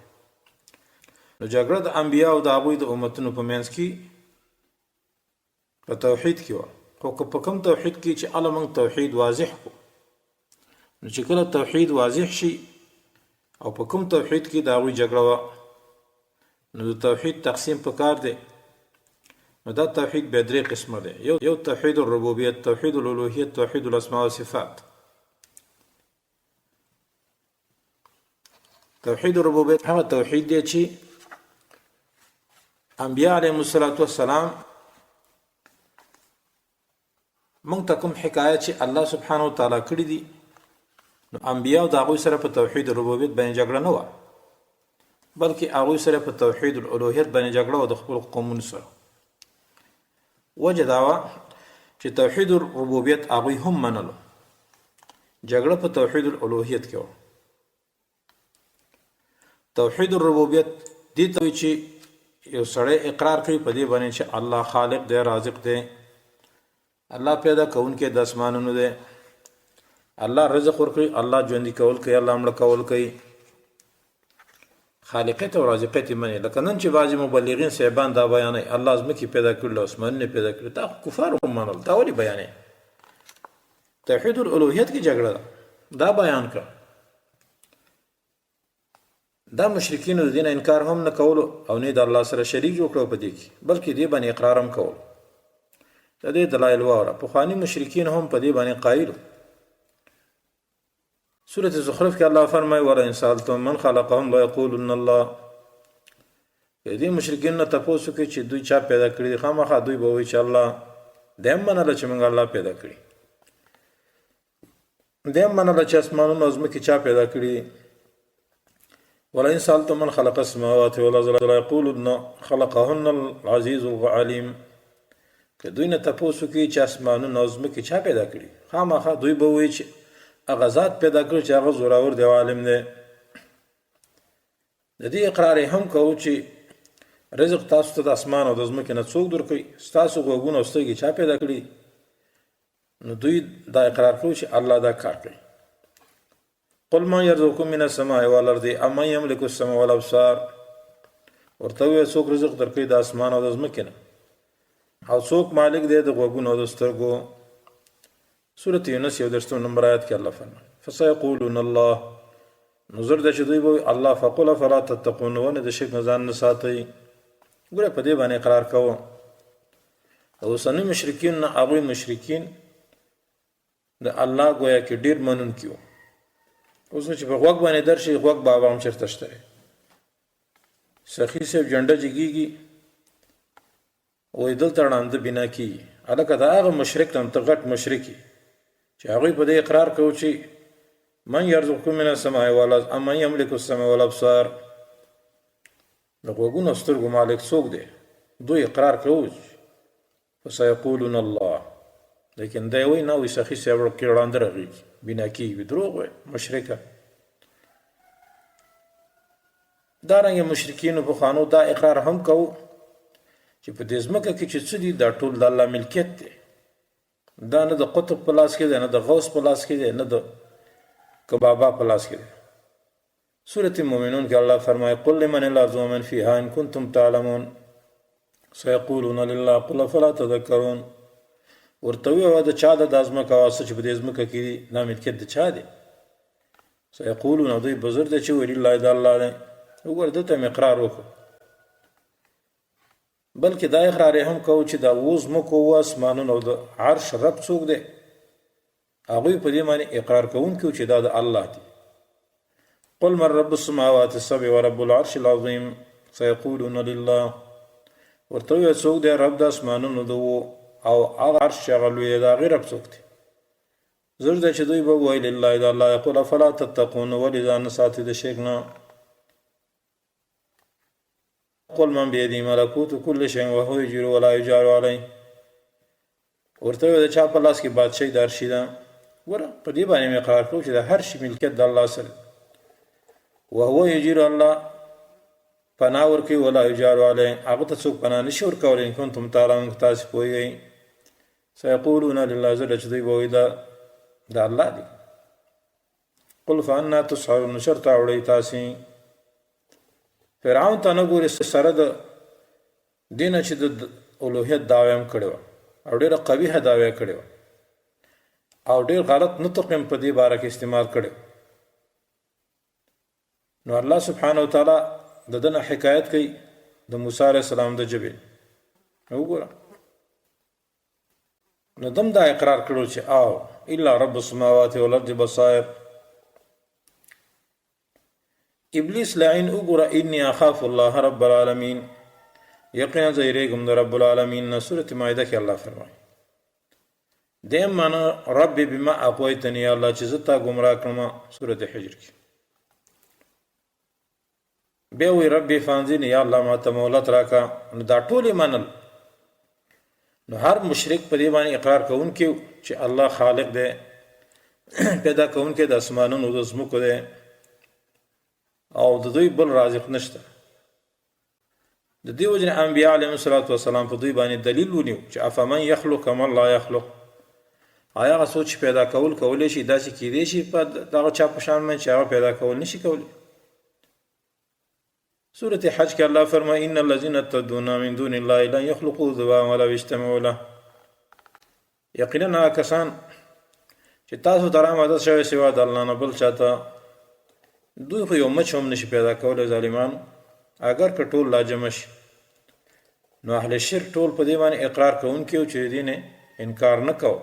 نو جګړه د انبیاء او د هغوی د امتونو په منځ کې په توحید کې وه. خو که په کوم توحید کې چې الله موږ توحید واضح کو، نو چې کله توحید واضح شي او په کوم توحید کې د هغوی جګړه وه نو د توحید تقسیم پکار دی. نو دا توحید بیا درې قسمه دی، یو توحید الربوبیت، توحید الالوهیت، توحید الاسماء والصفات. توحید الربوبیت هغه توحید دی چې انبیاء علیهم الصلاة والسلام ته کوم حکایت چې الله سبحانه وتعالی کړی دي نو انبیاء د هغوی سره په توحید ربوبیت باندې جګړه نه وه بلکې هغوی سره په توحید الالوهیت باندې جګړه وه د خپل قومونو سره وجه دا وه چې توحید الربوبیت هغوی هم منلو جګړه په توحید الالوهیت کې وه توحید الربوبیت دې ته وایي چې یو سړی اقرار کوي په دې باندې چې الله خالق دی رازق دی الله پیدا کوونکی د اسمانونو دی الله رزق ورکوي الله ژوندي کول کوي الله مړه کول کوي خالقیت او رازقیت یې مني لکه نن چې بعضې مبلغین صاحبان دا بیانوي الله ځمکې پیدا کړي او اسمانونه پیدا کړي دا کفار هم منل دا ولې بیانوي توحید الالوهیت کې جګړه ده دا بیان کړه دا مشرکینو د دین انکار هم نه کولو او نه د الله سره شریک جوړ کړو په دې کې بلکې دې باندې اقرار هم کول د دې دلایل واوره پخواني مشرکین هم په دې باندې قایل سورة زخرف کې الله فرمایي ولئن سألتم من خلقهم ليقولن الله دې مشرکین نه تاسو کې چې دوی چا پیدا کړی خامخا دوی به وایي چې الله دیم منله چې موږ الله پیدا کړی دیم منله چې اسمانونو او ځمکې چا پیدا کړي ولئن سألتم من خلق السماوات والأرض ليقولن خلقهن العزيز العليم که دوی نه تاسو کې چې اسمانونو او ځمکې چا پیدا کړي خامخا دوی به وایي چې هغه ذات پیدا کړ چې هغه زورور دی عالم دی د دې اقرار هم کوو چې رزق تاسو ته د اسمان او د ځمکې نه څوک درکوي ستاسو غوږونه او سترګې چا پیدا کړي نو دوی دا اقرار کوي چې الله دا کار کوي قل من يرزقكم من السماء والارض ام من يملك السماء والابصار ورته وایي څوک رزق درکوي د اسمان او د ځمکې نه او څوک مالک دی د غوږونو او د سترګو سورة یونس 1 نمبر آیات کې الله فرمایي فسيقولون الله نظر د چې دوی به الله فقل فلا تتقون ونه د شرک نه ځان نه ساتئ ګوره په دې باندې اقرار کوو اوسني مشرکین نه هغوی مشرکین د الله گویا کې ډیر منونکي وو اوس چې په غوږ باندې درشي غوږ بابا هم چېرته شته سخي صاحب جنډه جګېږي وایي دلته ړانده بنا کېږي هلکه د هغه مشرک ته هم ته غټ مشرک یې چې هغوی په دې اقرار کوو چې من یرزقکم من السماء والارض ام من یملک السمع والابصار د غوږونو او سترګو مالک څوک دی دوی اقرار کوو فسیقولون الله لیکن دی وایي نه وایي سخي صاحب کې ړانده رغېږي بنا کېږي دروغ وایي مشرکه دارنګه مشرکینو پخوانو دا اقرار هم کوو چې په دې ځمکه کې چې څه دي دا ټول د الله ملکیت دی دا نه د قطب په لاس کې دی نه د غوث په لاس کې دی نه د کبابا په لاس کې دی سورة المؤمنون کې الله فرمایي قل لمن الارض ومن فيها ان كنتم تعلمون سيقولون لله قل فلا تذكرون ورته وایي د چا د ځمکه واسه چې په دې ځمکه کې دی دا ملکیت د چا دی سيقولون دوی بزرګ دی چې ویل الله د الله دی وګوره دلته مې اقرار وکړو بلکې دا اقرار هم کوو چې دا اوس ځمکو و اسمانونو او د عرش رب څوک دی هغوی په دې باندې اقرار کوونکي چې دا د الله دی قل من رب السماوات السبع ورب العرش العظیم سيقولون لله ورته وایي څوک دی رب د اسمانونو د او هغه عرش چې هغه لوی دی د هغې رب څوک دی زر دی چې دوی به وایي لله د الله یقول فلا تتقون ولې ځان نه ساتي د شرک نه قل من بيده ملكوت كل شيء وهو يجير ولا يجار عليه ورته د چا په لاس کې بادشاہي د هر شي ده ګوره په دې باندې مې اقرار کوو چې د هر شي ملکیت د الله سره وهو يجير الله پناه ورکوي ولا يجار عليه هغه ته څوک پناه نشي ورکولی ان کنتم تعلمون که تاسې پوهېږئ سيقولون لله زر چې دوی به وایي د الله دی قل فانا تسحرون چېرته اوړئ تاسې فرعون ته نه ګورې سره د دې نه چې د الوهیت دعوه هم کړې وه او ډېره قبیحه دعوه یې کړې وه او ډېر غلط نطق هم په دې باره کې استعمال کړی نو الله سبحانه وتعالی د ده نه حکایت کوي د موسی علیه السلام د ژبې وګوره نو دم دا اقرار کړو چې او الا رب السماوات والارض بصائر ابلیس لعین وګوره انی اخاف الله رب العالمین یقینا زه یریږم د رب العالمین نه سورة مائده کې الله فرمایي دیم معنا رب بما اغویتنی، یا الله چې زه تا ګمراه کړم، سورة حجر کې. بیا وی ربي فانزني، یا الله ما ته مهلت راکا. نو دا ټولې منل. نو هر مشرک په دې باندې اقرار کوونکی چې الله خالق دی، پیدا کوونکی د اسمانونو د ځمکو دی، او د دوی بل رازق نشته. د دې وجه انبیاء علیهم السلام په دوی باندې دلیل ونیو چې افمن یخلق کمن لا یخلق، آیا هغه څوک چې پیدا کولی شي داسې کیدی شي په دغه چا په شان باندې چې هغه پیدا کول نشي کولی. سورة حج کې الله فرمایي ان الذين تدعون من دون الله لا يخلقوا ذبابا ولو اجتمعوا له، یقینا کسان چې تاسو ته مدد شوی سوا د الله نه بل چاته، دوی خو یو مچ هم نشي پیدا کولی ظالمان، اگر که ټول لا جمع شي. نو اهل شرک ټول په دې باندې اقرار کوونکي او چې دې نه انکار نه کوو.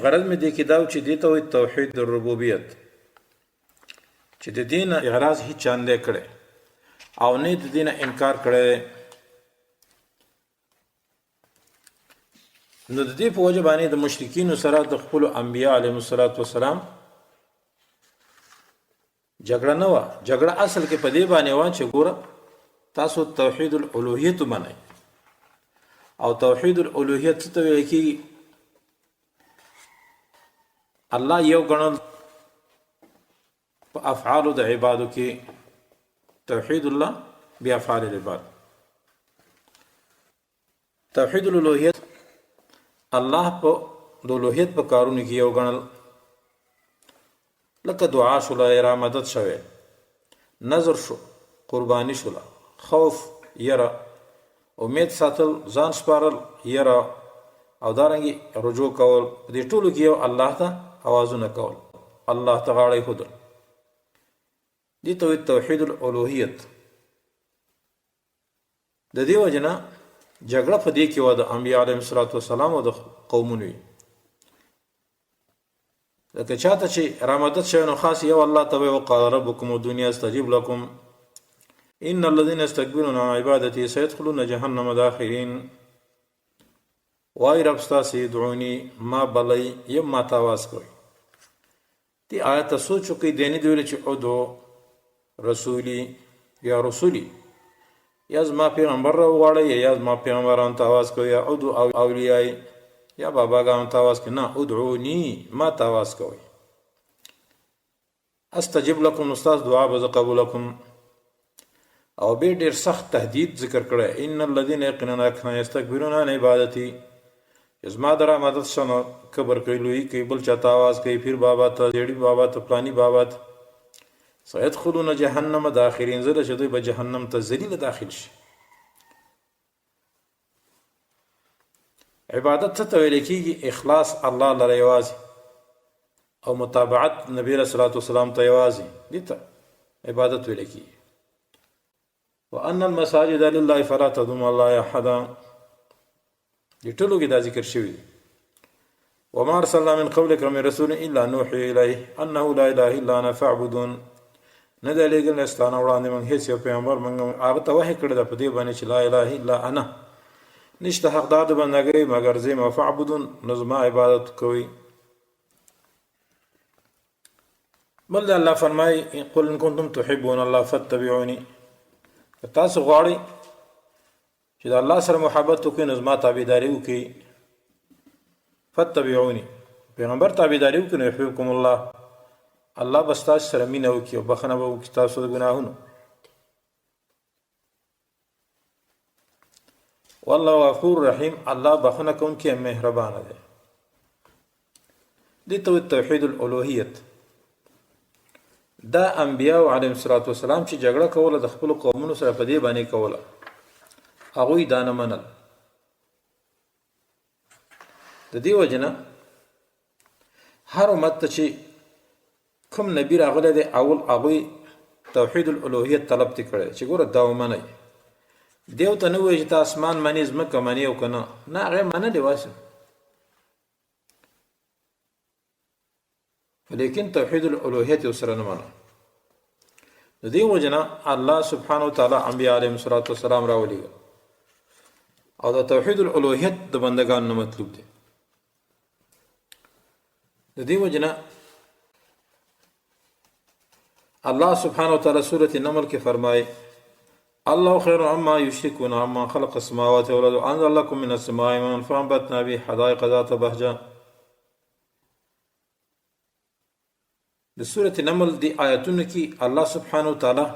غرض مې دې کې دا چې دې ته وایي توحید الربوبیت، چې د دین اعراض هیڅ چا نه کړی او نه د دین انکار کړی. نو د دې په وجه باندې د مشرکینو سره د خپل انبیاء علیهم السلام جګړه نه و. جګړه اصل کې په دې باندې و چې ګوره تاسو توحید الالوهیت منئ، او توحید الالوهیت څه ته ویل کېږي؟ الله یو ګڼل په افعالو د عبادو کې، توحید الله بافعال العباد. توحید الالوهیت الله په د الوهیت په کارونو کې یو ګڼل، لکه دعا شوله، را مدد شوه، نظر شو، قربانی شوله، خوف یره، امید ساتل، ځان سپارل یره، او دارنګي رجوع کول. په دې ټولو کې یو الله ته اوازونه کول، الله ته غاړه ایښودل، دې ته توحید الالوهیت. د دې وجه نه جګړه په دې کې وه د انبیاء علیهم السلام او د قومونو وي. لکه چاته چې را مدد شوی نو خاص یو الله ته وایي وقال ربکم ادعوني استجب لکم ان الذين يستكبرون عن عبادتي سيدخلون جهنم داخرين. وای رب ستاسې ادعوني، ما بلئ یم ما ته آواز کوئ. دې آیت ته سوچ وکړئ، دې نه دې ویلي چې ادعو رسولی یا رسولی، یا زما پیغمبر را وغواړئ، یا زما پیغمبرانو ته آواز کوئ، یا ادعو اولیای یا باباګانو ته آواز کوئ. نه، ادعوني، ما ته آواز کوئ. استجب لکم، نو ستاسو دعا به زه قبوله کړم. او بیا ډېر سخت تهدید ذکر کړی، ان الذین یقینا کسان یستکبرون عن عبادتي، زما د را مدد شنه کبر کوي، لوی کوي، بل چاته آواز کوي، پیر بابا ته، جیړي بابا ته، پلانی بابا ته، سيدخلون جهنم داخرین، زره چې دوی به جهنم ته ذلیل داخل شي. عبادت څه ته ویل کېږي؟ اخلاص الله لره یوازې، او متابعت نبی رسول الله والسلام ته یوازې، دې ته عبادت ویل کېږي. وان المساجد لله فلا تدعوا مع الله احدا، دې ټولو کې دا ذکر شوی. وما ارسلنا من قبلك من رسول الا نوحي اليه انه لا اله الا انا فاعبدون. نه دی لېږل ستانه وړاندې موږ هېڅ یو پیغمبر موږ هغه ته وحي کړی ده په دې باندې چې لا اله الا انا، نشته حقدار د بندګۍ مګر زه یم، فاعبدون، نو زما عبادت کوئ. بل الله فرمایي قل ان کنتم تحبون الله فاتبعوني، که تاسو غواړئ چې د الله سره محبت وکړئ نو زما تابعداري وکړئ. فاتبعوني، پیغمبر تابعداري وکړئ نو یحببکم الله، الله به ستاسو سره مینه وکړي او بخښنه به وکړي ستاسو د ګناهونو. والله غفور رحیم، الله بخښنه کوونکی مهربانه دی. دې ته توحید الالوهیت. دا انبیاء علیهم السلام چې جګړه کوله د خپل قومونو سره په دې باندې کوله، هغوی دا نه منل. د دې وجه نه هر امت ته چې کوم نبی راغلی دی، اول هغوی توحید الالوهیت طلب ته کړی چې ګوره دا ومنئ. دیو ته نه وایي چې ته اسمان منې، ځمکه منې او که نه، نه، هغه یې منلې واسې، لیکن توحید الالوهیت یې ورسره نه منه. د دې وجه نه الله سبحانه وتعالی انبیا علیهم السلام راولېږه، او د توحید الالوهیت د بندگانو نه مطلوب دی. د دې وجنه الله سبحانه وتعالی سورة النمل کې فرمایي الله خير عما يشركون عما خلق السماوات والارض انزل لكم من السماء ماء فانبتنا به حدائق ذات بهجه. د سورة النمل دی آیاتونو کې الله سبحانه وتعالی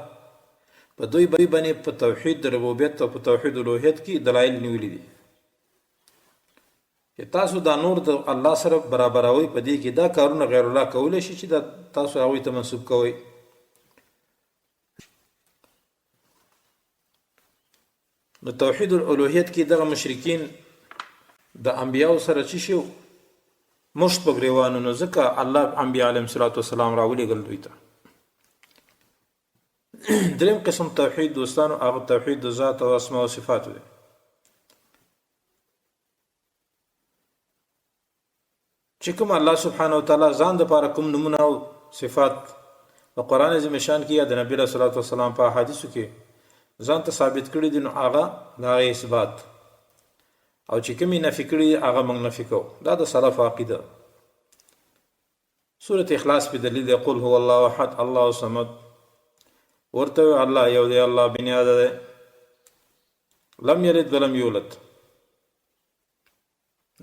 په دوی باندې په توحید ربوبیت او په توحید الوهیت کې دلایل نیولي دي چې تاسو دا نور د الله سره برابروي په دې کې دا کارونه غیر الله کولای شي چې دا تاسو هغه ته منسوب کوئ. نو توحید الالوهیت کې دغه مشرکین د انبیاو سره چی شو مشت په غریوانو، نو ځکه الله انبیا علیهم الصلاۃ والسلام راولېږل دوی ته. دریم قسم توحید دوستانو هغه توحید د ذات او اسماء او صفات دی. چې کوم الله سبحانه وتعالی ځان د پاره کوم نمونه او صفات په قران عظیم شان کې یا د نبی صلی الله علیه وسلم په حدیثو کې ځان ته ثابت کړی دي، نو هغه د اثبات، او چې کومې نفي کړي هغه موږ نفي کوو. دا د سلف عقیده. سورة اخلاص په دلیل دی قل هو الله احد الله الصمد، ورته الله یو دی، الله بنیاد دی، لم یلد ولم یولد،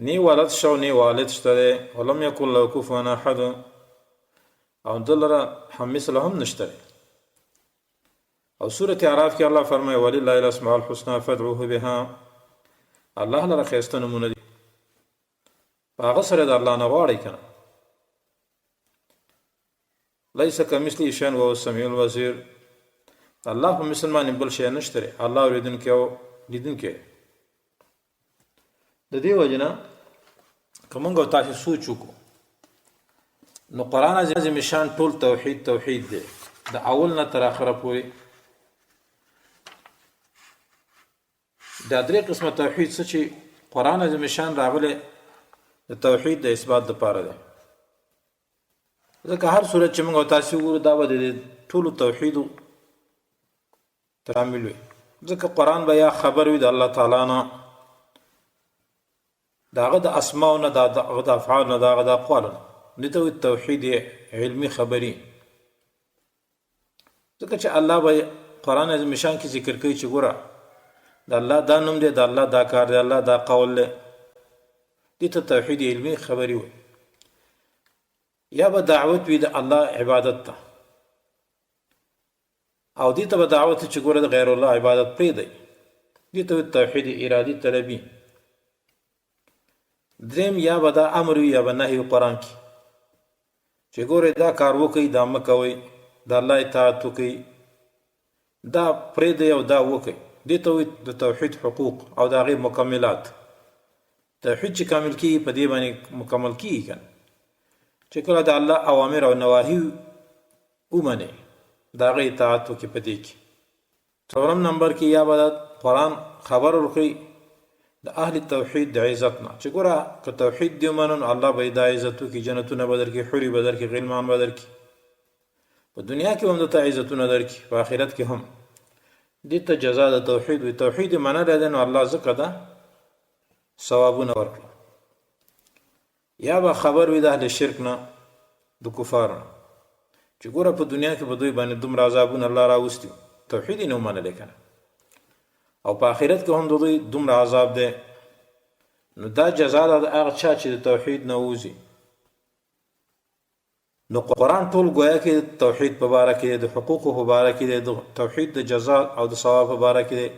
نی ولد شو نی والد شته دی، ولم یکن له کفوا احد، او دلره هم مثله هم نشته. او سورة اعراف کې الله فرمایي ولله الاسماء الحسنى فادعوه بها، الله لره ښایسته نومونه دي، په هغه سره د الله نه غواړئ کنه. لیس کمثله شیء وهو السمیع البصیر، الله په مثل باندې بل شی نشته، الله اوریدونکی او لیدونکی. د دې وجنه که موږ تاسو سوچ وکړو نو قرآن عظیم شان ټول توحید دی د اول نه تر اخره پورې. دا درې قسمه توحید څه چې قرآن عظیم شان راغلی د توحید د اثبات لپاره دی. ځکه هر صورت چې موږ تاسو وګورو دا به د ټولو توحیدو تکامل وي، ځکه قرآن به یا خبر وي د الله تعالی نه، داغه د اسماء نه، داغه د افعال نه، داغه د اقوال نه، دته وي توحید علمی خبري. ځکه چې الله به قرآن عظیم شان کې ذکر کوي چې ګوره د الله دا نوم دی، د الله دا کار دی، الله دا قول دی، دته توحید علمی خبري وي. یا به دعوت وي د الله عبادت ته، او دته به دعوت چې ګوره د غیر الله عبادت پرېږدئ، دته توحید ارادي طلبي. دریم یا به دا امر وي یا به نهي قرآن کې چې ګوره دا کار وکئ، دا مه کوئ، د الله اطاعت وکئ، دا پرېږدئ او دا وکئ. دته وي د توحید حقوق او د هغې مکملات. توحید چې کامل کېږي په دې باندې مکمل کېږي کنه چې کله د الله اوامر او نواهی ومنئ، د هغې اطاعت وکړي په دې کې. څلورم نمبر کې یا به قرآن خبر ورکړي د اهل توحید د عزت نه چې ګوره که توحید دی ومنو نو الله به یې دا عزت وکړي، جنتونه به درکړي، حورې به درکړي، غلمان به درکړي، په دنیا کې هم درته عزتونه درکړي، په آخرت کې هم. دې ته جزا د توحید وي. توحید یې منلی دی نو الله ځکه ده ثوابونه ورکړي. یا به خبر وي د اهل شرک نه، د کفارو نه چې ګوره په دنیا کې به دوی باندې دومره عذابونه الله راوستي، توحید یې نه ومنلی که نه، او په آخرت کې هم د دوی دومره عذاب دی. نو دا جزا ده د هغه چا چې د توحید نه ووځي. نو قرآن ټول گویا کې توحید په باره کې، د حقوقو په باره کې دی، د توحید د جزا او د ثواب په باره کې دی،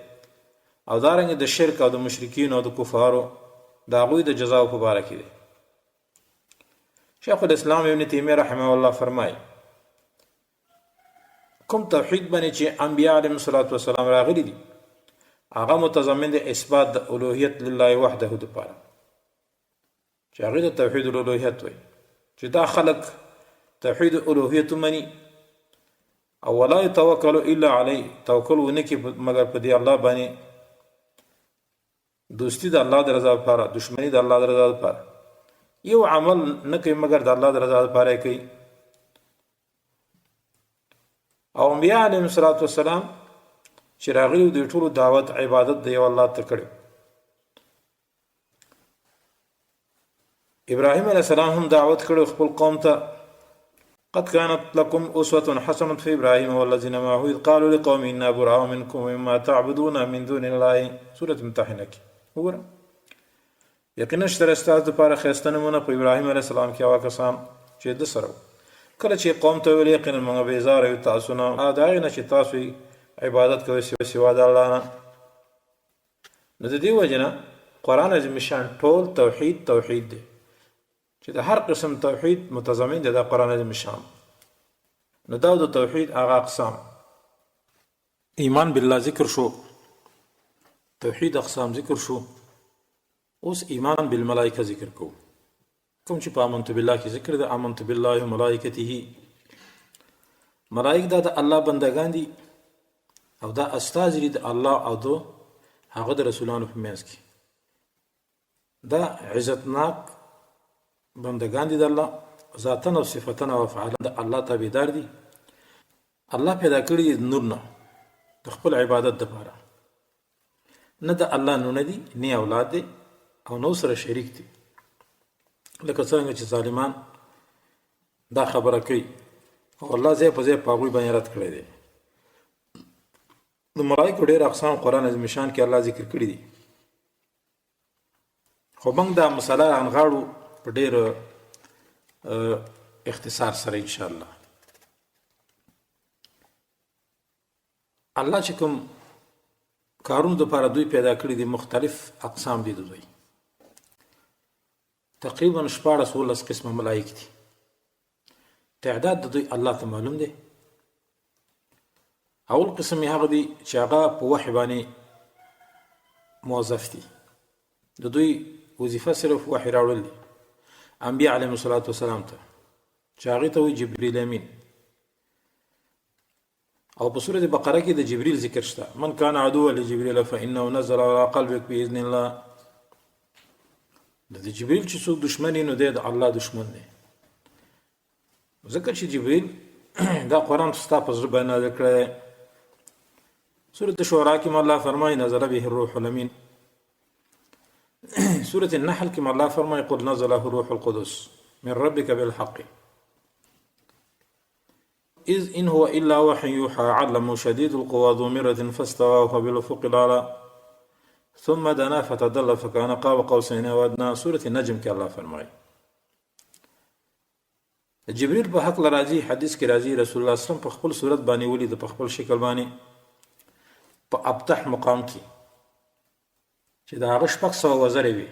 او دارنګه د شرک او د مشرکین او د کفارو د هغوی د جزا په باره کې دی. شیخ الاسلام ابن تیمیه رحمه الله فرمایي کوم توحید باندې چې انبیاء علیهم السلام راغلي دي هغه متضمن دی اثبات د الوهیت لله وحده دپاره، چې هغې ته توحید الالوهیت وایي، چې دا خلق توحید الوهیت ومني او ولا یتوکلوا الا علیه، توکل ونه کړي مګر په دې الله باندې، دوستی د الله د رضا لپاره، دشمنی د الله د رضا لپاره، یو عمل نه کوي مګر د الله د رضا لپاره یې کوي. او انبیاء علیهم السلام چې راغلي د ټولو دعوت عبادت د یو الله ته کړی، ابراهیم علیه السلام هم دعوت کړو خپل قوم ته قد كانت لكم أسوة حسنة في إبراهيم والذين معه إذ قالوا لقوم إنا براء منكم ومما تعبدون من دون الله سورة ممتحنة کې وګوره یقینا شته ستاسو لپاره ښایسته نمونه په ابراهیم علیه السلام کې هغه کسان چې د سره کله چې قوم ته ویل یقینا موږ بیزاره یو تاسو نه د هغې نه چې تاسو عبادت کوئ سوا د الله نه نو د دې وجې نه قرآن عظیم شان ټول توحید دی چې د هر قسم توحید متضمن دی دا قرآن عظیم شان نو دا د توحید هغه اقسام ایمان بالله ذکر شو توحید اقسام ذکر شو اوس ایمان بالملائکه ذکر کو کوم چې په آمنت بالله کې ذکر ده آمنت بالله و ملائکته ملائک دا د الله بندگان دي او دا استاذ دي د الله او د هغه د رسولانو په منځ کې دا عزتناک بندگان دي د الله ذاتن او صفتن او افعالا د الله تابعدار دي الله پیدا کړی نور نه د خپل عبادت لپاره نه د الله نونه دي نه اولاد دي او نو سره شریک دي لکه څنګه چې ظالمان دا خبره کوي او الله ځای په ځای په هغوی باندې رد کړی دی د ملایکو ډېر اقسام قرآن عظیم شان کې الله ذکر کړي دي خو موږ دا مسله رانغاړو په ډېر اختصار سره انشاءالله الله چې کوم کارونو دپاره دوی پیدا کړي دي مختلف اقسام دي د دوی تقریبا 14 قسمه ملائک دي تعداد د دوی الله ته معلوم دی اول قسم یې هغه دي چې هغه په وحي باندې موظف دي د دوی وظیفه صرف وحي راوړل دي انبیاء علیهم الصلاة والسلام ته چې هغې ته وایي جبریل امین او په سورة بقره کې د جبریل ذکر شته من کان عدوا لجبریل فانه نزل على قلبك باذن الله د جبریل چې څوک دشمن نو دی د الله دشمن دی ځکه چې جبریل دا قرآن ستا په زړه باندې نازل کړی سورة شعراء کې الله فرمایي نزل به الروح الامین سورة النحل کې الله فرمایي قل نزله الروح القدس من ربك بالحق إذ إن هو إلا وحي يوحى علمه شديد القوى ذو مرة فاستوى وهو بالأفق الأعلى ثم دنا فتدلى فكان قاب قوسين أو أدنى سورة النجم کې الله فرمایي جبريل په حق راځي حدیث کې راځي رسول الله صلی الله علیه وسلم په خپل صورت باندې ولید په خپل شکل باندې په ابتح مقام کې چې دا هغه شپږ سوه وزرې وي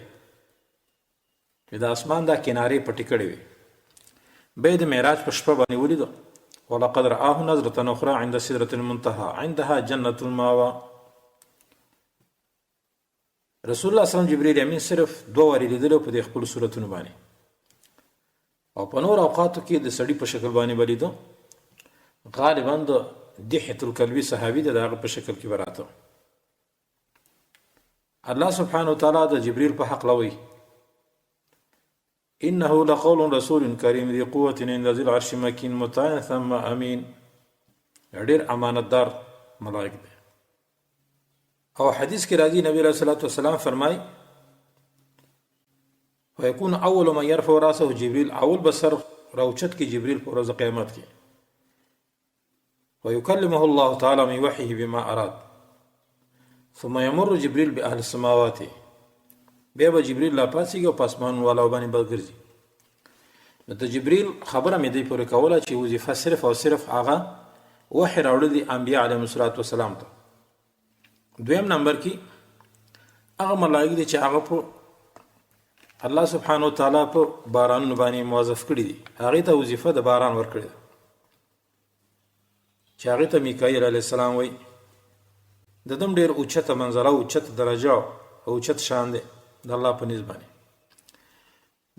چې د اسمان دا کنارې پټې کړې وي به د معراج په شپه باندې ولیدو ولقد رآه نظرة أخرى عند سدرة المنتهى عندها جنة المأوى رسول الله صلی الله علیه وسلم جبرئیل امین صرف 2 وارې لیدلو په دې خپل صورتونو باندې او په نور اوقاتو کې د سړي په شکل باندې ولیدو غالبا د دحیة الکلبی صحابي د هغه په شکل کې براته الله سبحانه وتعالى د جبريل په حق لوي انه لقول رسول کریم ذي قوة عند ذي العرش مكين مطاع ثم امين ډېر امانتدار ملائک دي او حدیث کې راځي نبی رسول الله والسلام فرمای ويكون اول من يرفع راسه جبريل اول بسر روچت کې جبريل په ورځ قیامت کې ويكلمه الله تعالى من وحيه بما اراد ثم يمر جبريل بأهل السماوات بیا به جبريل لا پاسيږي او پاسمان والا باندې بګرځي نو د جبريل خبره مې دی پورې کوله چې وظیفه صرف او صرف هغه وحي راوړل دي انبیاء علیهم السلام ته دویم نمبر کې هغه ملائک دي چې هغه په الله سبحانه وتعالى په باران باندې موظف کړي دي هغه ته وظیفه د باران ورکړي چې هغه ته میکائیل علیه السلام وایي د دم ډېر اوچته منظره اوچته درجه او اوچت شان دی د الله په نسبت باندې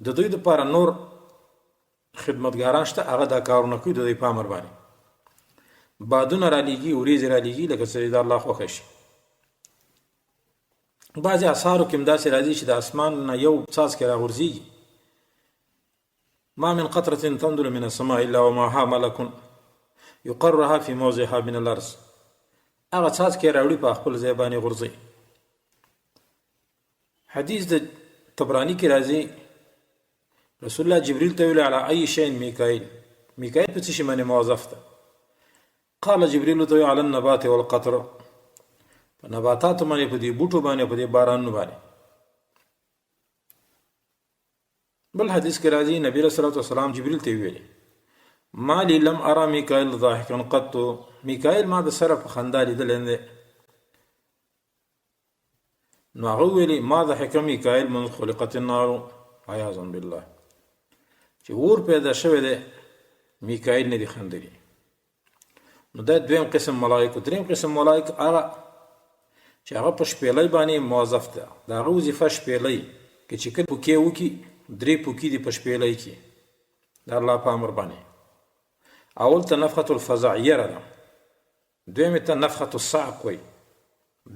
د دوی لپاره نور خدمتګاران شته هغه دا کارونه کوي د دوی په امر باندې بادونه را لیږي وریځې را لیږي لکه څنګه د الله خوښه شي بعضې اثارو کې هم داسې راځي چې د اسمان نه یو څاڅکی راغورځېږي ما من قطرة تنزل من السماء الا ومعها ملك يقرها في موضعها من الارض هغه څاڅکی راوړي په خپل ځای باندې غورځي حدیث د طبرانی کې راځي رسول الله جبريل ته ویل علی ای شیء میکائیل، میکائیل په څه شي باندې موظف ده؟ قال جبريل ته علی النبات والقطر، په نباتاتو باندې، په دې بوټو باندې، په دې بارانونو باندې. بل حدیث کې راځي نبی رسول الله صلی الله علیه وسلم جبريل ته ویل ما لی لم ارى میکائیل ضاحکا قط، میکائیل ما د سره په خندا لیدل نه. نو هغه ویلي ما ضحک میکائیل من خلقت النار عیاذا بالله، چې اور پیدا شوی دی میکائیل نه دی خندلی. نو دا دویم قسم ملائکه. دریم قسم ملائکه هغه چې هغه په شپېلۍ باندې موظف ده، د هغه وظیفه شپېلۍ کې چې کله پوکې وکړي، 3 پوکې دي په شپېلۍ کې د الله په امر باندې. اول ته نفخة الفزعیه ده، دویم ته نفخة الصعق وایي،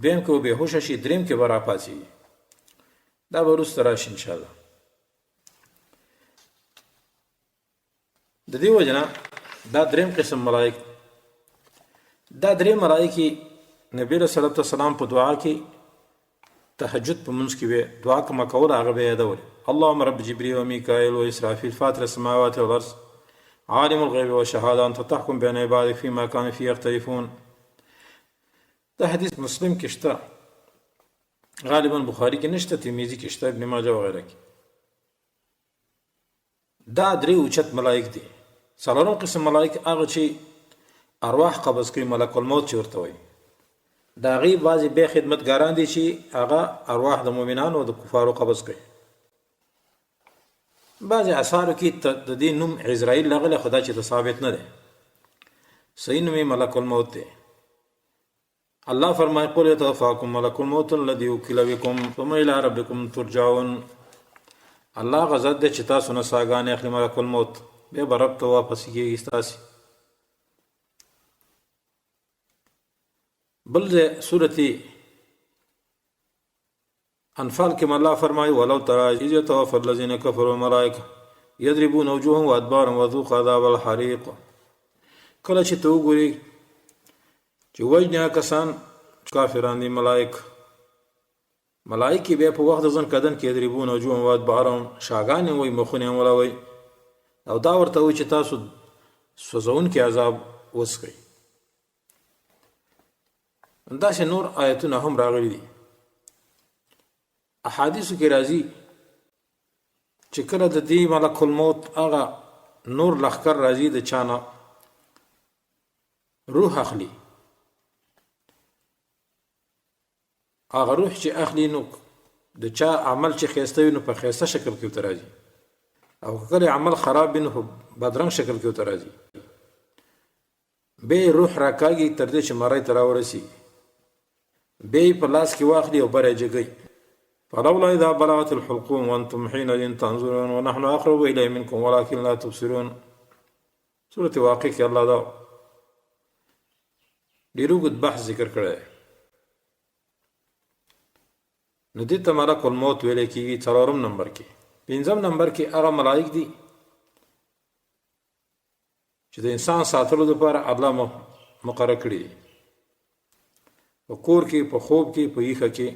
دویم که بېهوشه شي، دریم کې به راپاڅېږي. دا به وروسته راشي انشاءالله. د دې وجه نه دا دریم قسم ملائک. دا درې ملائکې نبی رسول الله وسلام په دعا کې تهجد په منځ کې وې دعا کومه کوله، هغه به یادول اللهم رب جبريل وميكائيل وإسرافيل فاطر السماوات والأرض عالم الغيب والشهادة أنت تحكم بين عبادك فيما كانوا فيه يختلفون. دا حدیث مسلم کې شته، غالبا بخاری کې نشته، ترمذی کې شته، ابن ماجه وغیره کې. دا درې اوچت ملائک دي. څلورم قسم ملائک هغه چې ارواح قبض کوي، ملک الموت چې ورته وایي. د هغې بعضې بیا خدمتګاران دي چې هغه ارواح د مؤمنانو او د کفارو قبض کوي. بعضې اثارو کې د دې نوم عزرائیل راغلی، خو دا چې د ثابت نه دی. صحیح نوم یې ملک الموت دی. الله فرمایي قل یتوفاکم ملک الموت الذي وکل بکم ثم الی ربکم ترجعون. الله غزت دی چې تاسو نه ساګانې اخلي ملک الموت، بیا به رب ته واپس کېږي ستاسې. بل ځای سورة انفال کې الله فرمایي ولو ترى اذ يتوفى الذين كفروا الملائکه یضربون وجوههم وادبارهم وذوقوا عذاب الحریق. کله چې ته وګورې چې وجنه کسان کافران دي ملائکې بیا په وخت د ځن کدن کې یضربون وجوههم وادبارهم، شاګانې وایي، مخونه یې ولوي، او دا ورته وایي چې تاسو سوځونکي عذاب وڅکئ. داسې نور آیتونه هم راغلي دي. احادیثو کې راځي چې کله د دې ملک الموت هغه نور لښکر راځي د چانه روح اخلي، هغه روح چې اخلي نو د چا عمل چې ښایسته وي نو په ښایسته شکل کې ورته راځي، او کله عمل خراب وي نو په بدرنګ شکل کې ورته راځي. بیا روح راکاږي تر دې چې مرۍ ته راورسي، بیا یې په لاس کې واخلي او بری جګوي. فلولا اذا بلغت الحلقوم وانتم حينئذ تنظرون ونحن اقرب اليه منكم ولكن لا تبصرون. سورة واقع کې الله دا ډېر اوږد بحث ذکر کړی. نو دې ته ملک الموت ویلی کېږي. 4 نمبر کې. 5 نمبر کې هغه ملائک دي چې د انسان ساتلو لپاره الله مقرر کړي، په کور کې، په خوب کې، په یخه کې،